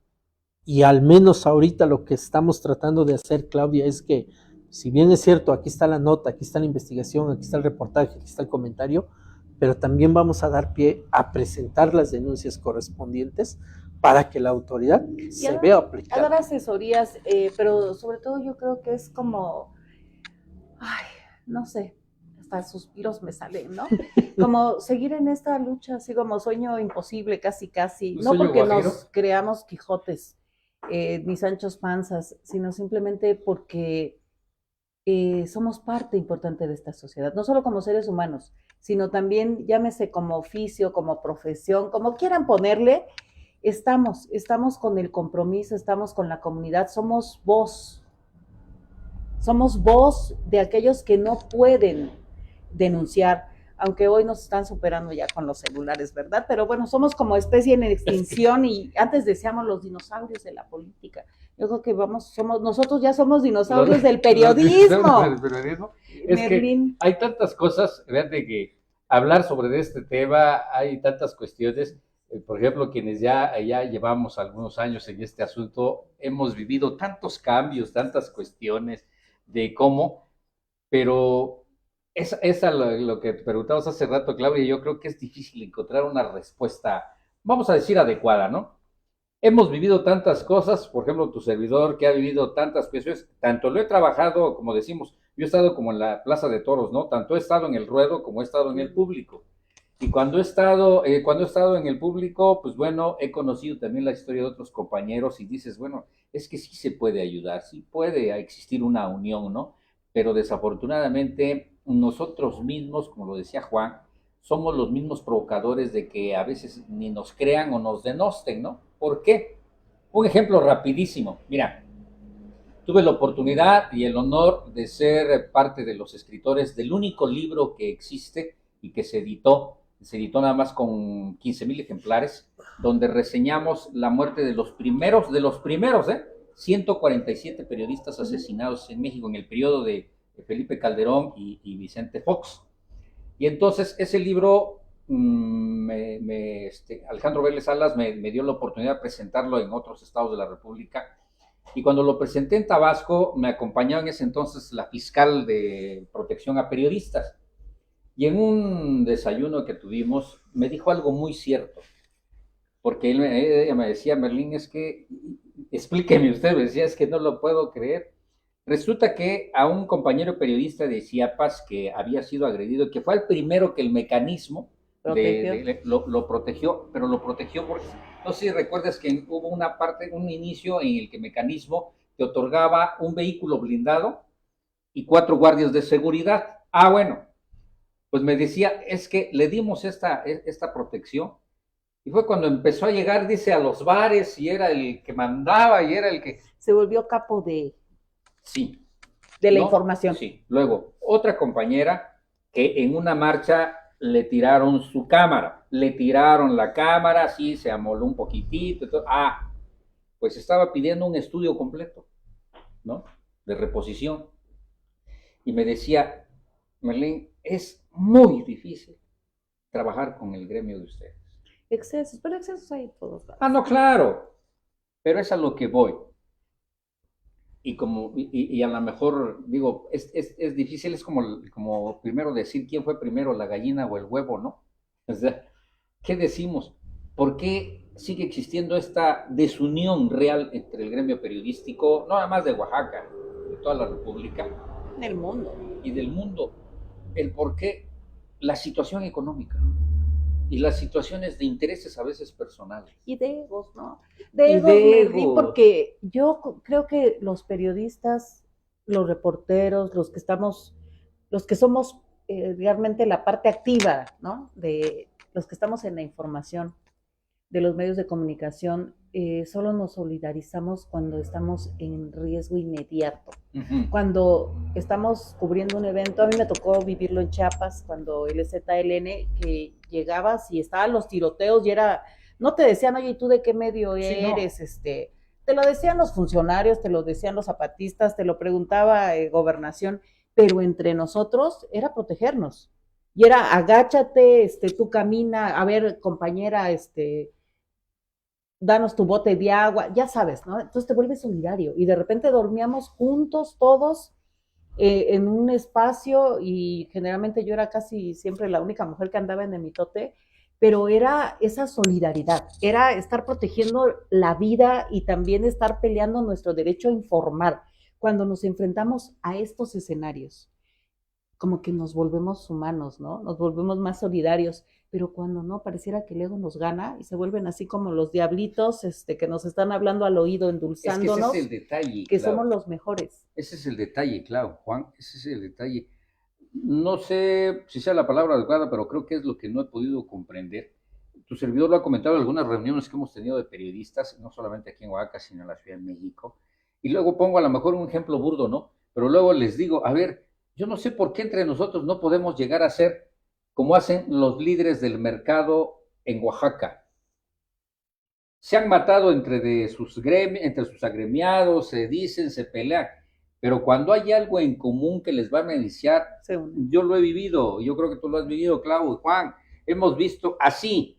Speaker 1: Y al menos ahorita lo que estamos tratando de hacer, Claudia, es que, si bien es cierto, aquí está la nota, aquí está la investigación, aquí está el reportaje, aquí está el comentario, pero también vamos a dar pie a presentar las denuncias correspondientes para que la autoridad se vea aplicada.
Speaker 2: A dar asesorías, pero sobre todo yo creo que es como, no sé, hasta suspiros me salen, ¿no? Como seguir en esta lucha, así como sueño imposible, casi, no porque nos creamos Quijotes, ni Sanchos Panzas, sino simplemente porque somos parte importante de esta sociedad, no solo como seres humanos, sino también, llámese como oficio, como profesión, como quieran ponerle, estamos con el compromiso, estamos con la comunidad, somos voz de aquellos que no pueden denunciar, aunque hoy nos están superando ya con los celulares, ¿verdad? Pero bueno, somos como especie en extinción y antes decíamos los dinosaurios de la política. Yo creo que nosotros ya somos dinosaurios del periodismo.
Speaker 3: Es que hay tantas cosas, fíjate que hablar sobre este tema, hay tantas cuestiones. Por ejemplo, quienes ya llevamos algunos años en este asunto, hemos vivido tantos cambios, tantas cuestiones, de cómo, pero es a lo que te preguntabas hace rato, Claudia. Yo creo que es difícil encontrar una respuesta, vamos a decir, adecuada, ¿no? Hemos vivido tantas cosas, por ejemplo, tu servidor que ha vivido tantas cuestiones, tanto lo he trabajado, como decimos, yo he estado como en la Plaza de Toros, ¿no? Tanto he estado en el ruedo como he estado en el público. Y cuando he estado en el público, pues bueno, he conocido también la historia de otros compañeros y dices, bueno, es que sí se puede ayudar, sí puede existir una unión, ¿no? Pero desafortunadamente nosotros mismos, como lo decía Juan, somos los mismos provocadores de que a veces ni nos crean o nos denosten, ¿no? ¿Por qué? Un ejemplo rapidísimo. Mira, tuve la oportunidad y el honor de ser parte de los escritores del único libro que existe y que se editó nada más con 15,000 ejemplares, donde reseñamos la muerte de los primeros, 147 periodistas asesinados en México en el periodo de Felipe Calderón y Vicente Fox. Y entonces ese libro, Alejandro Vélez Salas me dio la oportunidad de presentarlo en otros estados de la República. Y cuando lo presenté en Tabasco, me acompañaba en ese entonces la fiscal de protección a periodistas. Y en un desayuno que tuvimos, me dijo algo muy cierto. Porque ella me decía, Merlín, es que, explíqueme usted, me decía, es que no lo puedo creer. Resulta que a un compañero periodista de Chiapas que había sido agredido, que fue el primero que el mecanismo lo protegió, pero lo protegió porque, no sé si recuerdas que hubo un inicio en el que el mecanismo te otorgaba un vehículo blindado y 4 guardias de seguridad. Ah, bueno, pues me decía, es que le dimos esta protección y fue cuando empezó a llegar, dice, a los bares y era el que mandaba y era el que...
Speaker 2: Se volvió capo
Speaker 3: Sí.
Speaker 2: de la información.
Speaker 3: Sí. Luego, otra compañera que en una marcha le tiraron su cámara, le tiraron la cámara, sí, se amoló un poquitito. Pues estaba pidiendo un estudio completo, ¿no? De reposición. Y me decía, Merlín, es muy difícil trabajar con el gremio de ustedes.
Speaker 2: Excesos, pero excesos hay todos.
Speaker 3: No, claro, pero es a lo que voy. Y a lo mejor, digo, es difícil, es como primero decir quién fue primero, la gallina o el huevo, ¿no? O sea, ¿qué decimos? ¿Por qué sigue existiendo esta desunión real entre el gremio periodístico, no nada más de Oaxaca, de toda la República?
Speaker 2: Del mundo.
Speaker 3: Y del mundo. El por qué, la situación económica y las situaciones de intereses a veces personales.
Speaker 2: Y de egos, ¿no? De egos, porque yo creo que los periodistas, los reporteros, los que somos realmente la parte activa, ¿no? De los que estamos en la información de los medios de comunicación, solo nos solidarizamos cuando estamos en riesgo inmediato. Uh-huh. Cuando estamos cubriendo un evento, a mí me tocó vivirlo en Chiapas, cuando el ZLN, que llegabas y estaban los tiroteos y no te decían, oye, ¿y tú de qué medio eres? No. Te lo decían los funcionarios, te lo decían los zapatistas, te lo preguntaba Gobernación, pero entre nosotros era protegernos. Y era, agáchate, tú camina, a ver, compañera, danos tu bote de agua, ya sabes, ¿no? Entonces te vuelves solidario y de repente dormíamos juntos todos en un espacio y generalmente yo era casi siempre la única mujer que andaba en el mitote, pero era esa solidaridad, era estar protegiendo la vida y también estar peleando nuestro derecho a informar cuando nos enfrentamos a estos escenarios. Como que nos volvemos humanos, ¿no? Nos volvemos más solidarios, pero cuando no, pareciera que el ego nos gana y se vuelven así como los diablitos que nos están hablando al oído, endulzándonos.
Speaker 3: Es que ese es el detalle,
Speaker 2: que somos los mejores.
Speaker 3: Ese es el detalle, claro, Juan, ese es el detalle. No sé si sea la palabra adecuada, pero creo que es lo que no he podido comprender. Tu servidor lo ha comentado en algunas reuniones que hemos tenido de periodistas, no solamente aquí en Oaxaca, sino en la Ciudad de México. Y luego pongo a lo mejor un ejemplo burdo, ¿no? Pero luego les digo, a ver, yo no sé por qué entre nosotros no podemos llegar a ser como hacen los líderes del mercado en Oaxaca. Se han matado entre sus agremiados, se dicen, se pelean, pero cuando hay algo en común que les va a beneficiar, yo lo he vivido, yo creo que tú lo has vivido, Clau y Juan, hemos visto así,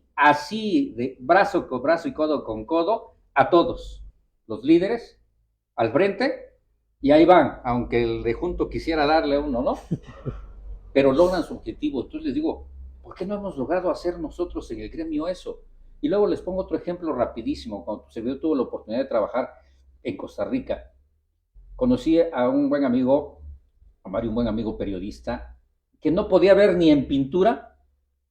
Speaker 3: de brazo con brazo y codo con codo, a todos los líderes al frente, Y ahí van, aunque el de junto quisiera darle a uno, ¿no? Pero logran su objetivo. Entonces les digo, ¿por qué no hemos logrado hacer nosotros en el gremio eso? Y luego les pongo otro ejemplo rapidísimo. Cuando tu servidor tuvo la oportunidad de trabajar en Costa Rica, conocí a un buen amigo, a Mario, un buen amigo periodista, que no podía ver ni en pintura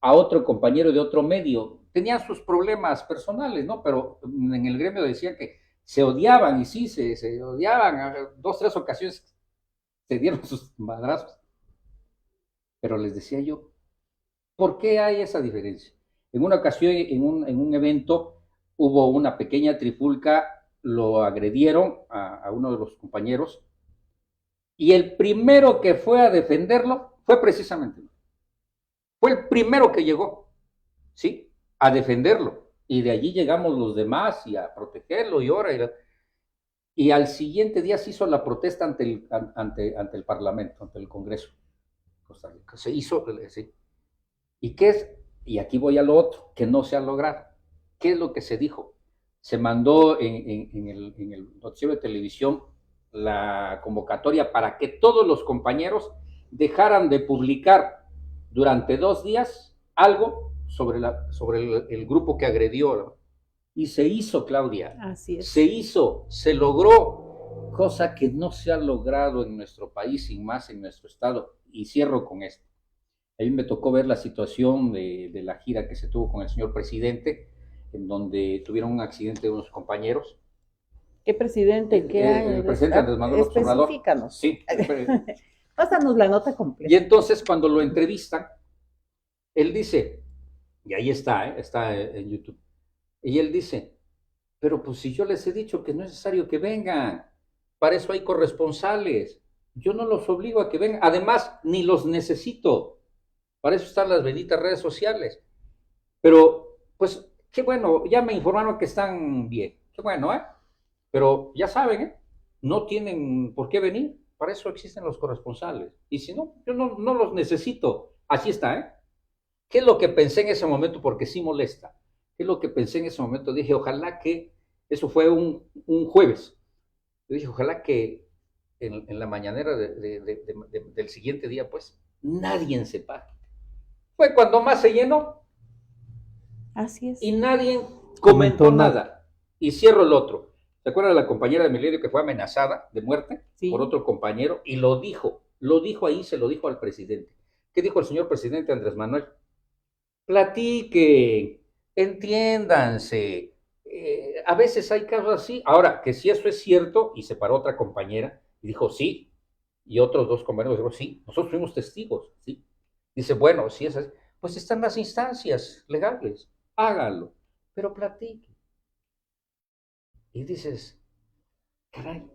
Speaker 3: a otro compañero de otro medio. Tenían sus problemas personales, ¿no? Pero en el gremio decían que se odiaban, y sí, se odiaban. 2, 3 ocasiones se dieron sus madrazos. Pero les decía yo, ¿por qué hay esa diferencia? En una ocasión, en un evento, hubo una pequeña trifulca, lo agredieron a uno de los compañeros, y el primero que fue a defenderlo fue precisamente, fue el primero que llegó, ¿sí? A defenderlo. Y de allí llegamos los demás y a protegerlo y ahora. Y al siguiente día se hizo la protesta ante el Parlamento, ante el Congreso. Costa Rica. Se hizo, sí. ¿Y qué es? Y aquí voy a lo otro, que no se ha logrado. ¿Qué es lo que se dijo? Se mandó en el noticiero de televisión la convocatoria para que todos los compañeros dejaran de publicar durante 2 días algo sobre el grupo que agredió, ¿no? Y se hizo, Claudia.
Speaker 2: Así es.
Speaker 3: Se hizo, se logró, cosa que no se ha logrado en nuestro país y más en nuestro estado. Y cierro con esto. A mí me tocó ver la situación de la gira que se tuvo con el señor presidente, en donde tuvieron un accidente de unos compañeros.
Speaker 2: ¿Qué presidente? ¿Qué año?
Speaker 3: El presidente Andrés Manuel López Obrador.
Speaker 2: Especifícanos.
Speaker 3: Sí.
Speaker 2: Pásanos la nota completa.
Speaker 3: Y entonces cuando lo entrevistan, él dice, y ahí está en YouTube, y él dice, pero pues si yo les he dicho que no es necesario que vengan, para eso hay corresponsales, yo no los obligo a que vengan, además ni los necesito, para eso están las benditas redes sociales. Pero pues qué bueno, ya me informaron que están bien, qué bueno, pero ya saben, no tienen por qué venir, para eso existen los corresponsales, y si no, yo no los necesito, así está, ¿Qué es lo que pensé en ese momento? Porque sí molesta. ¿Qué es lo que pensé en ese momento? Dije, ojalá que, eso fue un jueves, yo dije, ojalá que en la mañanera del siguiente día, pues, nadie se pare. Fue cuando más se llenó.
Speaker 2: Así es.
Speaker 3: Y nadie comentó nada. Y cierro el otro. ¿Se acuerdan de la compañera de Milenio que fue amenazada de muerte por otro compañero? Y lo dijo ahí, se lo dijo al presidente. ¿Qué dijo el señor presidente Andrés Manuel? Platiquen, entiéndanse. A veces hay casos así. Ahora, que si eso es cierto, y se paró otra compañera y dijo sí, y otros 2 compañeros dijeron sí, nosotros fuimos testigos, ¿sí? Dice, bueno, si es así, pues están las instancias legales, háganlo, pero platiquen. Y dices, caray,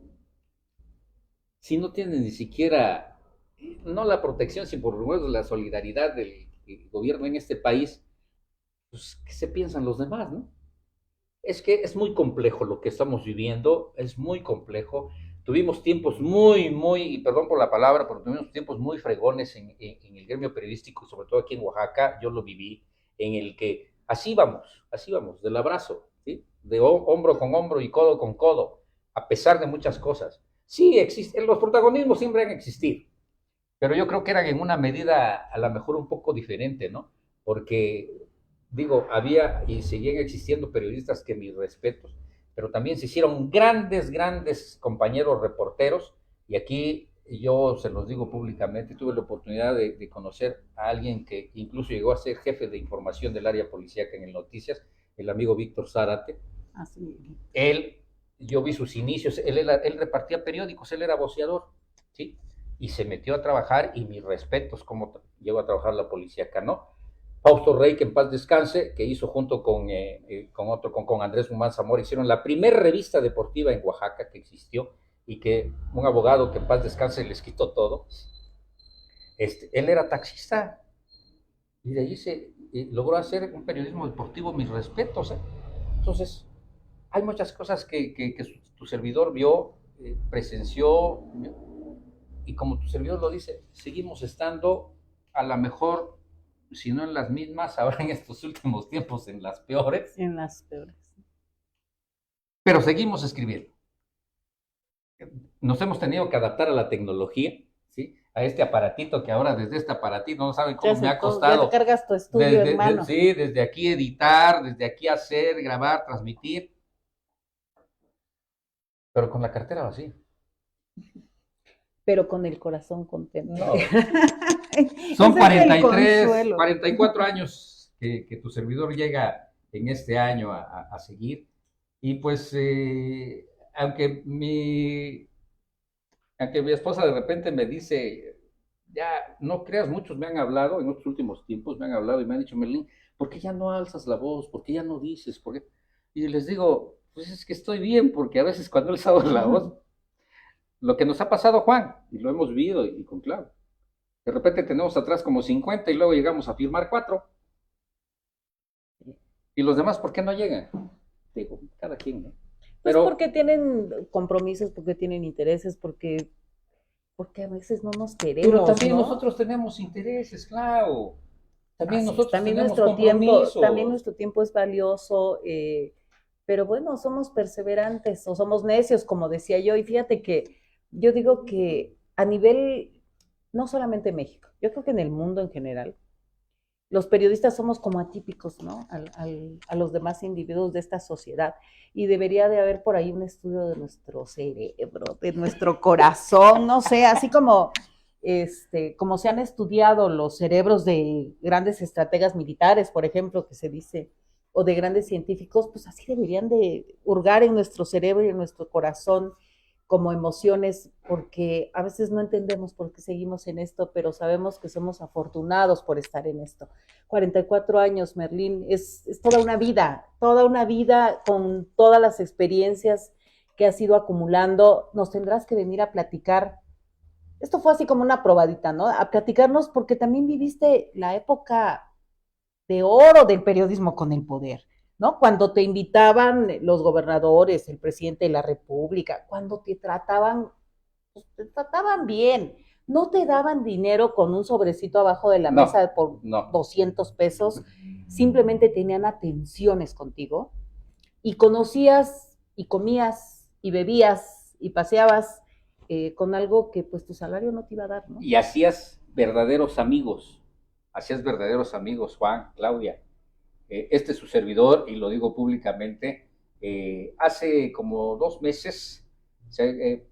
Speaker 3: si no tienen ni siquiera, no la protección, sino por lo menos la solidaridad del gobierno en este país, pues, ¿qué se piensan los demás, no? Es que es muy complejo lo que estamos viviendo, es muy complejo. Tuvimos tiempos y perdón por la palabra, pero tuvimos tiempos muy fregones en el gremio periodístico, sobre todo aquí en Oaxaca, yo lo viví, en el que así vamos, del abrazo, ¿sí? De hombro con hombro y codo con codo, a pesar de muchas cosas. Sí, existen, los protagonismos siempre han existido, pero yo creo que eran en una medida a lo mejor un poco diferente, ¿no? Porque, digo, había y seguían existiendo periodistas que mis respetos, pero también se hicieron grandes compañeros reporteros, y aquí yo se los digo públicamente, tuve la oportunidad de conocer a alguien que incluso llegó a ser jefe de información del área policíaca en el Noticias, el amigo Víctor Zárate.
Speaker 2: Así.
Speaker 3: Yo vi sus inicios, él repartía periódicos, él era voceador, ¿sí? Y se metió a trabajar, y mis respetos, como llegó a trabajar la policíaca, ¿no? Fausto Rey, que en paz descanse, que hizo junto con Andrés Guzmán Zamora, hicieron la primera revista deportiva en Oaxaca que existió, y que un abogado que en paz descanse les quitó todo. Él era taxista, y de allí se logró hacer un periodismo deportivo, mis respetos. Entonces, hay muchas cosas que tu servidor vio, presenció, y como tu servidor lo dice, seguimos estando a la mejor, si no en las mismas, ahora en estos últimos tiempos en las peores.
Speaker 2: En las peores.
Speaker 3: Pero seguimos escribiendo. nos hemos tenido que adaptar a la tecnología, ¿sí? A este aparatito que ahora desde este aparatito no saben cómo me ha
Speaker 2: Ya
Speaker 3: costado.
Speaker 2: te cargas tu estudio, hermano.
Speaker 3: Sí, desde aquí editar, desde aquí hacer, grabar, transmitir, pero con la cartera vacía.
Speaker 2: Pero con el corazón contento.
Speaker 3: No. Son
Speaker 2: Ese es el
Speaker 3: 43,
Speaker 2: consuelo.
Speaker 3: 44 años que tu servidor llega en este año a seguir. Y pues, aunque mi esposa de repente me dice, ya no creas, muchos me han hablado en estos últimos tiempos, me han hablado y me han dicho, Merlín, ¿por qué ya no alzas la voz? ¿Por qué ya no dices? ¿Por qué? Y les digo, pues es que estoy bien, porque a veces cuando he alzado la voz, lo que nos ha pasado, Juan, y lo hemos vivido y con claro, de repente tenemos atrás como 50 y luego llegamos a firmar 4. ¿Y los demás por qué no llegan? Digo, cada quien, ¿no?
Speaker 2: Pues
Speaker 3: Pero,
Speaker 2: porque tienen compromisos, porque tienen intereses, porque a veces no nos queremos,
Speaker 3: pero también
Speaker 2: ¿no?
Speaker 3: nosotros tenemos intereses, claro. También
Speaker 2: Así es,
Speaker 3: nosotros
Speaker 2: también
Speaker 3: tenemos
Speaker 2: también
Speaker 3: compromisos.
Speaker 2: nuestro tiempo es valioso, pero bueno, somos perseverantes o somos necios, como decía yo, y fíjate que yo digo que a nivel, no solamente México, yo creo que en el mundo en general, los periodistas somos como atípicos, ¿no? A los demás individuos de esta sociedad. Y debería de haber por ahí un estudio de nuestro cerebro, de nuestro corazón, no sé, así como se han estudiado los cerebros de grandes estrategas militares, por ejemplo, que se dice, o de grandes científicos, pues así deberían de hurgar en nuestro cerebro y en nuestro corazón como emociones, porque a veces no entendemos por qué seguimos en esto, pero sabemos que somos afortunados por estar en esto. 44 años, Merlín, es toda una vida con todas las experiencias que has ido acumulando. Nos tendrás que venir a platicar. Esto fue así como una probadita, ¿no? A platicarnos porque también viviste la época de oro del periodismo con el poder, ¿no? Cuando te invitaban los gobernadores, el presidente de la República, cuando pues, te trataban bien, no te daban dinero con un sobrecito abajo de la
Speaker 3: No,
Speaker 2: mesa por
Speaker 3: no.
Speaker 2: 200 pesos, simplemente tenían atenciones contigo y conocías y comías y bebías y paseabas con algo que pues tu salario no te iba a dar, ¿no?
Speaker 3: Y hacías verdaderos amigos, Juan, Claudia. Este es su servidor y lo digo públicamente. Hace como 2 meses se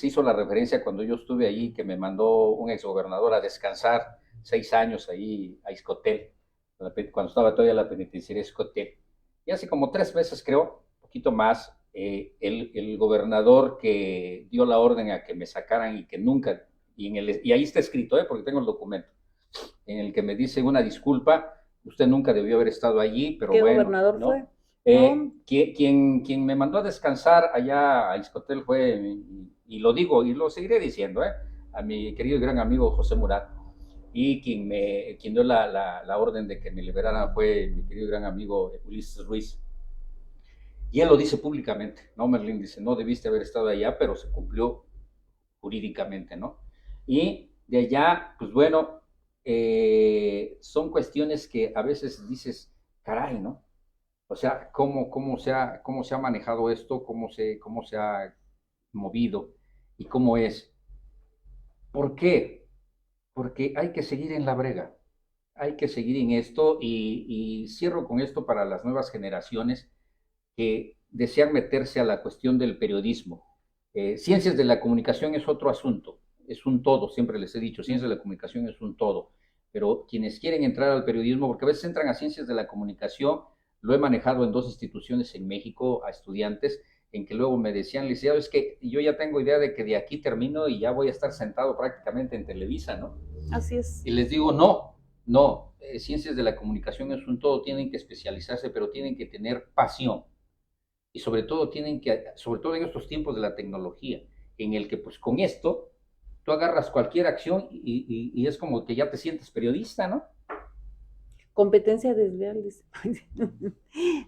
Speaker 3: hizo la referencia cuando yo estuve allí que me mandó un exgobernador a descansar 6 años ahí a Iscotel, cuando estaba todavía la penitenciaria Iscotel. Y hace como 3 meses, creo, un poquito más, el gobernador que dio la orden a que me sacaran y que nunca, y ahí está escrito, porque tengo el documento, en el que me dice una disculpa, usted nunca debió haber estado allí, pero
Speaker 2: ¿Qué
Speaker 3: bueno,
Speaker 2: gobernador
Speaker 3: ¿no?
Speaker 2: fue?
Speaker 3: Quien me mandó a descansar allá a Iscotel fue, y lo digo y lo seguiré diciendo, a mi querido y gran amigo José Murat. Y quien dio la orden de que me liberaran fue mi querido y gran amigo Ulises Ruiz. Y él lo dice públicamente, ¿no? Merlín dice, no debiste haber estado allá, pero se cumplió jurídicamente, ¿no? Y de allá, pues bueno, son cuestiones que a veces dices, caray, ¿no? O sea, cómo se ha manejado esto, cómo se ha movido y cómo es. ¿Por qué? Porque hay que seguir en la brega, hay que seguir en esto y cierro con esto para las nuevas generaciones que desean meterse a la cuestión del periodismo. Ciencias de la comunicación es otro asunto, es un todo, siempre les he dicho, ciencias de la comunicación es un todo, pero quienes quieren entrar al periodismo, porque a veces entran a ciencias de la comunicación, lo he manejado en 2 instituciones en México a estudiantes, en que luego me decían, licenciado, es que yo ya tengo idea de que de aquí termino y ya voy a estar sentado prácticamente en Televisa, ¿no?
Speaker 2: Así es.
Speaker 3: Y les digo, no, ciencias de la comunicación es un todo, tienen que especializarse, pero tienen que tener pasión. Y sobre todo sobre todo en estos tiempos de la tecnología, en el que pues con esto tú agarras cualquier acción y es como que ya te sientes periodista, ¿no?
Speaker 2: Competencia desleal, dice.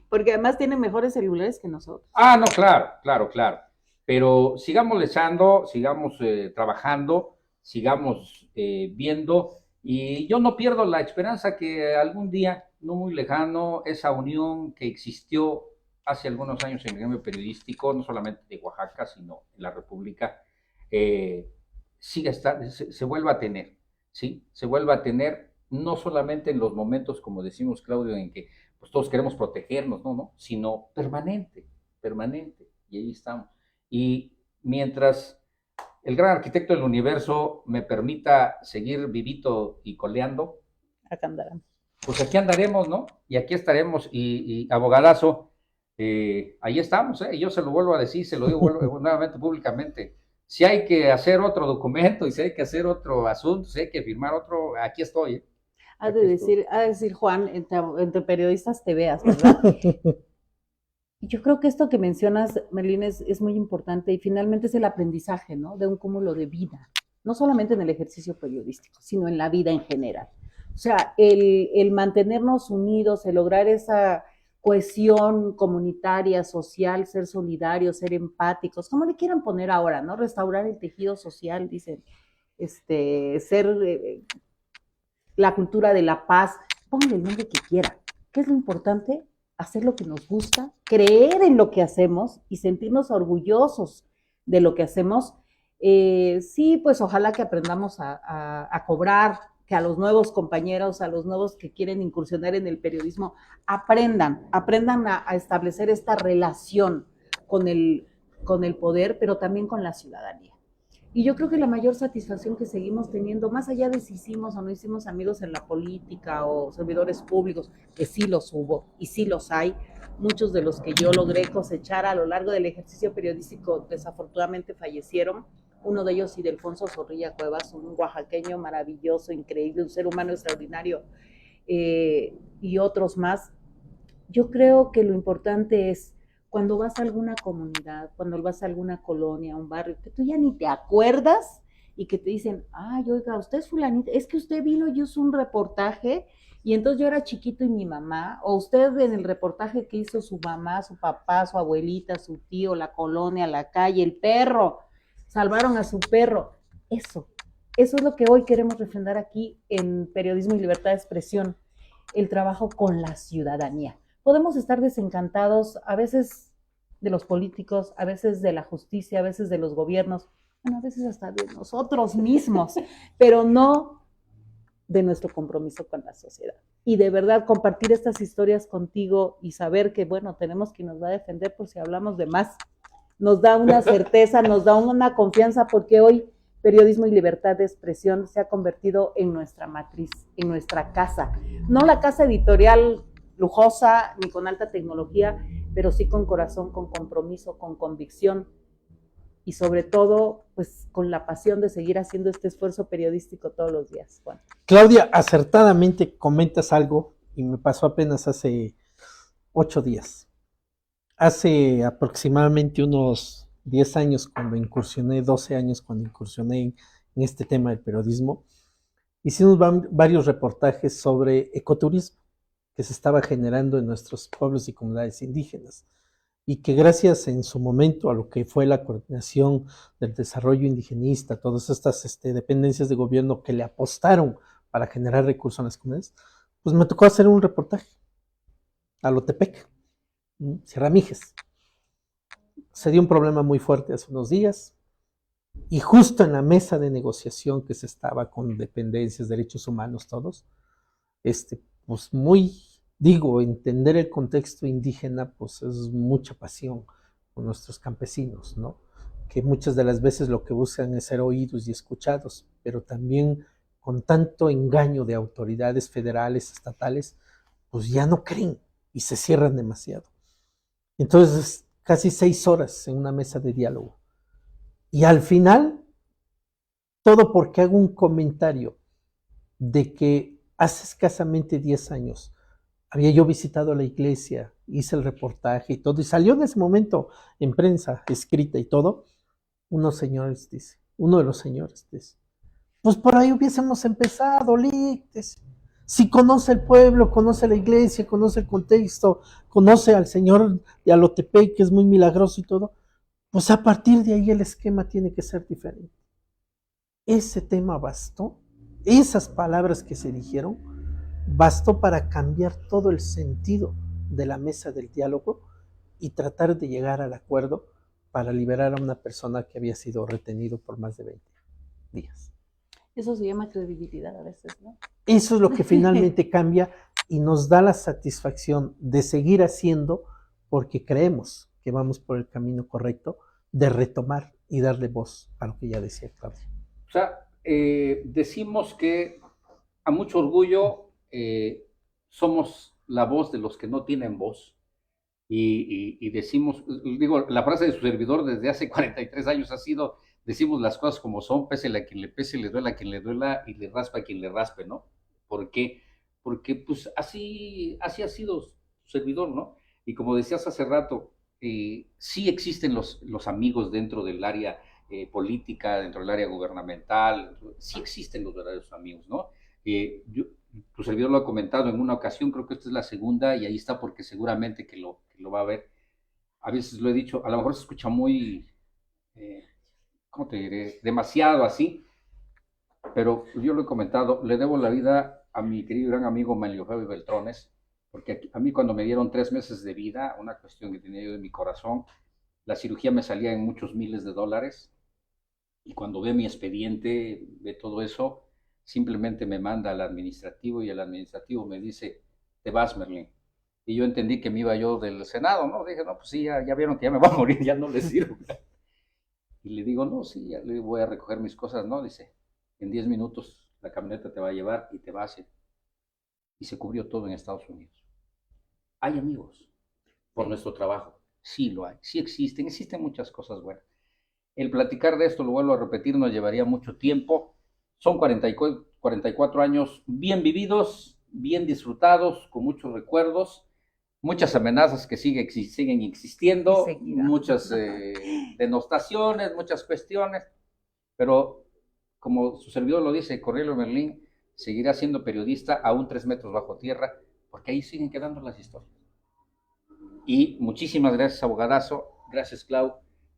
Speaker 2: Porque además tienen mejores celulares que nosotros.
Speaker 3: No, claro. Pero sigamos lezando, sigamos trabajando, sigamos viendo. Y yo no pierdo la esperanza que algún día, no muy lejano, esa unión que existió
Speaker 4: hace algunos años en el gremio periodístico, no solamente de Oaxaca, sino en la República, se vuelva a tener, ¿sí? Se vuelva a tener, no solamente en los momentos, como decimos, Claudio, en que pues, todos queremos protegernos, no, sino permanente, permanente, y ahí estamos. Y mientras el gran arquitecto del universo me permita seguir vivito y coleando,
Speaker 2: Acá andarán.
Speaker 4: pues aquí andaremos, ¿no? Y aquí estaremos, y abogadazo, ahí estamos, ¿eh? Y yo se lo vuelvo a decir, se lo digo nuevamente públicamente. Si hay que hacer otro documento, y si hay que hacer otro asunto, si hay que firmar otro, aquí estoy, ¿eh?
Speaker 2: Ha de decir Juan, entre periodistas te veas, ¿verdad? Yo creo que esto que mencionas, Merlín, es muy importante y finalmente es el aprendizaje, ¿no? De un cúmulo de vida, no solamente en el ejercicio periodístico, sino en la vida en general. O sea, el mantenernos unidos, el lograr esa cohesión comunitaria, social, ser solidarios, ser empáticos, como le quieran poner ahora, ¿no? Restaurar el tejido social, dicen, ser la cultura de la paz, pónganle el nombre que quiera. ¿Qué es lo importante? Hacer lo que nos gusta, creer en lo que hacemos y sentirnos orgullosos de lo que hacemos. Sí, pues ojalá que aprendamos a cobrar, que a los nuevos compañeros, a los nuevos que quieren incursionar en el periodismo, aprendan a establecer esta relación con el poder, pero también con la ciudadanía. Y yo creo que la mayor satisfacción que seguimos teniendo, más allá de si hicimos o no hicimos amigos en la política o servidores públicos, que sí los hubo y sí los hay, muchos de los que yo logré cosechar a lo largo del ejercicio periodístico desafortunadamente fallecieron. Uno de ellos, Ildefonso Zorrilla Cuevas, un oaxaqueño maravilloso, increíble, un ser humano extraordinario, y otros más. Yo creo que lo importante es cuando vas a alguna comunidad, cuando vas a alguna colonia, un barrio, que tú ya ni te acuerdas y que te dicen, ay, oiga, usted es fulanita, es que usted vino y hizo un reportaje y entonces yo era chiquito y mi mamá, o usted en el reportaje que hizo su mamá, su papá, su abuelita, su tío, la colonia, la calle, el perro, salvaron a su perro. Eso es lo que hoy queremos refrendar aquí en Periodismo y Libertad de Expresión, el trabajo con la ciudadanía. Podemos estar desencantados a veces de los políticos, a veces de la justicia, a veces de los gobiernos, bueno, a veces hasta de nosotros mismos, pero no de nuestro compromiso con la sociedad. Y de verdad, compartir estas historias contigo y saber que, bueno, tenemos quien nos va a defender por si hablamos de más, nos da una certeza, nos da una confianza, porque hoy Periodismo y Libertad de Expresión se ha convertido en nuestra matriz, en nuestra casa. No la casa editorial lujosa ni con alta tecnología, pero sí con corazón, con compromiso, con convicción y sobre todo, pues con la pasión de seguir haciendo este esfuerzo periodístico todos los días. Juan.
Speaker 1: Claudia, acertadamente comentas algo y me pasó apenas hace 8 días. Hace aproximadamente unos 10 años cuando incursioné, 12 años cuando incursioné en este tema del periodismo, hicimos varios reportajes sobre ecoturismo que se estaba generando en nuestros pueblos y comunidades indígenas y que gracias en su momento a lo que fue la coordinación del desarrollo indigenista, todas estas dependencias de gobierno que le apostaron para generar recursos en las comunidades, pues me tocó hacer un reportaje a Lotepec, Sierra Mijes. Se dio un problema muy fuerte hace unos días y justo en la mesa de negociación que se estaba con dependencias, derechos humanos, todos, pues entender el contexto indígena, pues es mucha pasión con nuestros campesinos, ¿no? Que muchas de las veces lo que buscan es ser oídos y escuchados, pero también con tanto engaño de autoridades federales, estatales, pues ya no creen y se cierran demasiado. Entonces, casi 6 horas en una mesa de diálogo. Y al final, todo porque hago un comentario de que hace escasamente 10 años había yo visitado la iglesia, hice el reportaje y todo, y salió en ese momento en prensa escrita y todo. Uno de los señores dice, pues por ahí hubiésemos empezado, si conoce el pueblo, conoce la iglesia, conoce el contexto, conoce al señor de Alotepec, que es muy milagroso y todo, pues a partir de ahí el esquema tiene que ser diferente. Ese tema bastó, esas palabras que se dijeron, bastó para cambiar todo el sentido de la mesa del diálogo y tratar de llegar al acuerdo para liberar a una persona que había sido retenido por más de 20 días.
Speaker 2: Eso se llama credibilidad a veces, ¿no?
Speaker 1: Eso es lo que finalmente cambia y nos da la satisfacción de seguir haciendo porque creemos que vamos por el camino correcto de retomar y darle voz a lo que ya decía Claudia.
Speaker 4: O sea, decimos que a mucho orgullo somos la voz de los que no tienen voz. Y decimos, digo, la frase de su servidor desde hace 43 años ha sido, decimos las cosas como son, pésele a quien le pese, le duela a quien le duela y le raspa a quien le raspe, ¿no? ¿Por qué? Porque pues así ha sido su servidor, ¿no? Y como decías hace rato, sí existen los amigos dentro del área política, dentro del área gubernamental, sí existen los verdaderos amigos, ¿no? Tu servidor lo ha comentado en una ocasión, creo que esta es la segunda, y ahí está porque seguramente que lo va a ver. A veces lo he dicho, a lo mejor se escucha muy, ¿cómo te diré? Demasiado así, pero yo lo he comentado, le debo la vida a mi querido gran amigo Manlio Fabio Beltrones, porque a mí cuando me dieron 3 meses de vida, una cuestión que tenía yo en mi corazón, la cirugía me salía en muchos miles de dólares, y cuando ve mi expediente, ve todo eso, simplemente me manda al administrativo y el administrativo me dice, te vas, Merlín. Y yo entendí que me iba yo del Senado, ¿no? Dije, no, pues sí, ya vieron que ya me voy a morir, ya no les sirvo. Y le digo, no, sí, ya le voy a recoger mis cosas, ¿no? Dice, en 10 minutos la camioneta te va a llevar y te vas. Y se cubrió todo en Estados Unidos. Hay amigos por nuestro trabajo. Sí lo hay, sí existen muchas cosas buenas. El platicar de esto, lo vuelvo a repetir, nos llevaría mucho tiempo. Son 44 años bien vividos, bien disfrutados, con muchos recuerdos, muchas amenazas que siguen existiendo, muchas denostaciones, muchas cuestiones, pero como su servidor lo dice, Cornelio Merlín seguirá siendo periodista aún 3 metros bajo tierra, porque ahí siguen quedando las historias. Y muchísimas gracias, abogadazo, gracias, Clau,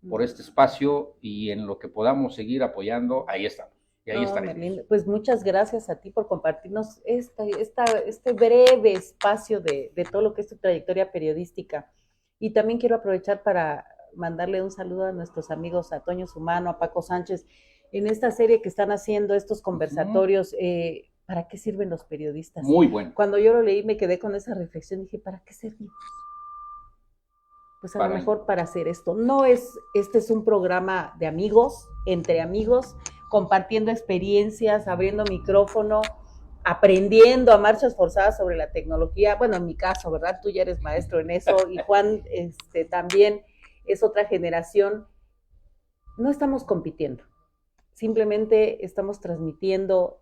Speaker 4: por este espacio, y en lo que podamos seguir apoyando, ahí estamos. Y ahí estaremos.
Speaker 2: Merlín, pues muchas gracias a ti por compartirnos este breve espacio de todo lo que es tu trayectoria periodística. Y también quiero aprovechar para mandarle un saludo a nuestros amigos, a Toño Sumano, a Paco Sánchez, en esta serie que están haciendo estos conversatorios. ¿Para qué sirven los periodistas?
Speaker 4: Muy bueno.
Speaker 2: Cuando yo lo leí me quedé con esa reflexión, dije, ¿para qué servimos? Pues a lo mejor para hacer esto. Este es un programa de amigos, entre amigos, compartiendo experiencias, abriendo micrófono, aprendiendo a marchas forzadas sobre la tecnología. Bueno, en mi caso, ¿verdad? Tú ya eres maestro en eso, y Juan también es otra generación. No estamos compitiendo, simplemente estamos transmitiendo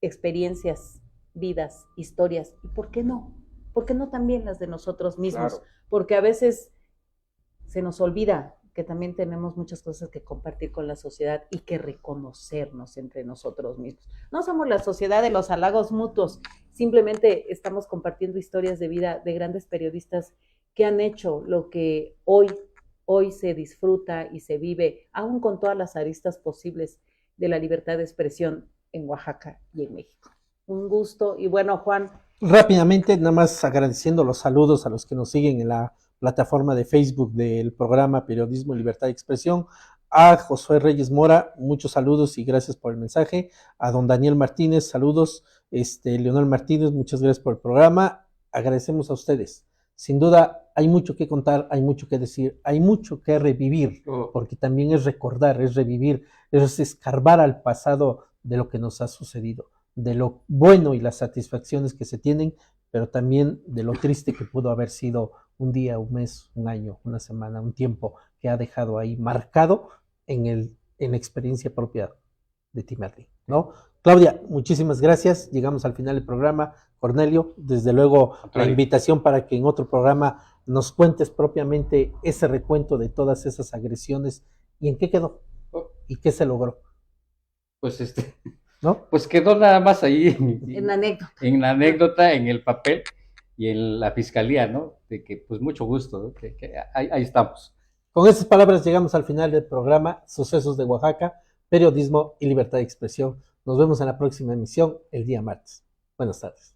Speaker 2: experiencias, vidas, historias. ¿Y por qué no? ¿Por qué no también las de nosotros mismos? Claro. Porque a veces se nos olvida que también tenemos muchas cosas que compartir con la sociedad y que reconocernos entre nosotros mismos. No somos la sociedad de los halagos mutuos, simplemente estamos compartiendo historias de vida de grandes periodistas que han hecho lo que hoy se disfruta y se vive, aún con todas las aristas posibles de la libertad de expresión en Oaxaca y en México. Un gusto. Y bueno, Juan.
Speaker 1: Rápidamente, nada más agradeciendo los saludos a los que nos siguen en la plataforma de Facebook del programa Periodismo, Libertad de Expresión. A Josué Reyes Mora, muchos saludos y gracias por el mensaje. A don Daniel Martínez, saludos. Leonel Martínez, muchas gracias por el programa. Agradecemos a ustedes. Sin duda, hay mucho que contar, hay mucho que decir, hay mucho que revivir, porque también es recordar, es revivir, es escarbar al pasado de lo que nos ha sucedido, de lo bueno y las satisfacciones que se tienen, pero también de lo triste que pudo haber sido un día, un mes, un año, una semana, un tiempo que ha dejado ahí marcado en la experiencia propia de ti, Merlín, ¿no? Claudia, muchísimas gracias. Llegamos al final del programa. Cornelio, desde luego la invitación para que en otro programa nos cuentes propiamente ese recuento de todas esas agresiones y en qué quedó y qué se logró.
Speaker 3: Pues
Speaker 1: ¿no?
Speaker 3: Pues quedó nada más ahí
Speaker 2: en anécdota.
Speaker 3: En la anécdota, en el papel y en la fiscalía, ¿no? De que pues mucho gusto, ¿no? Que ahí estamos.
Speaker 1: Con esas palabras llegamos al final del programa Sucesos de Oaxaca, Periodismo y Libertad de Expresión. Nos vemos en la próxima emisión el día martes. Buenas tardes.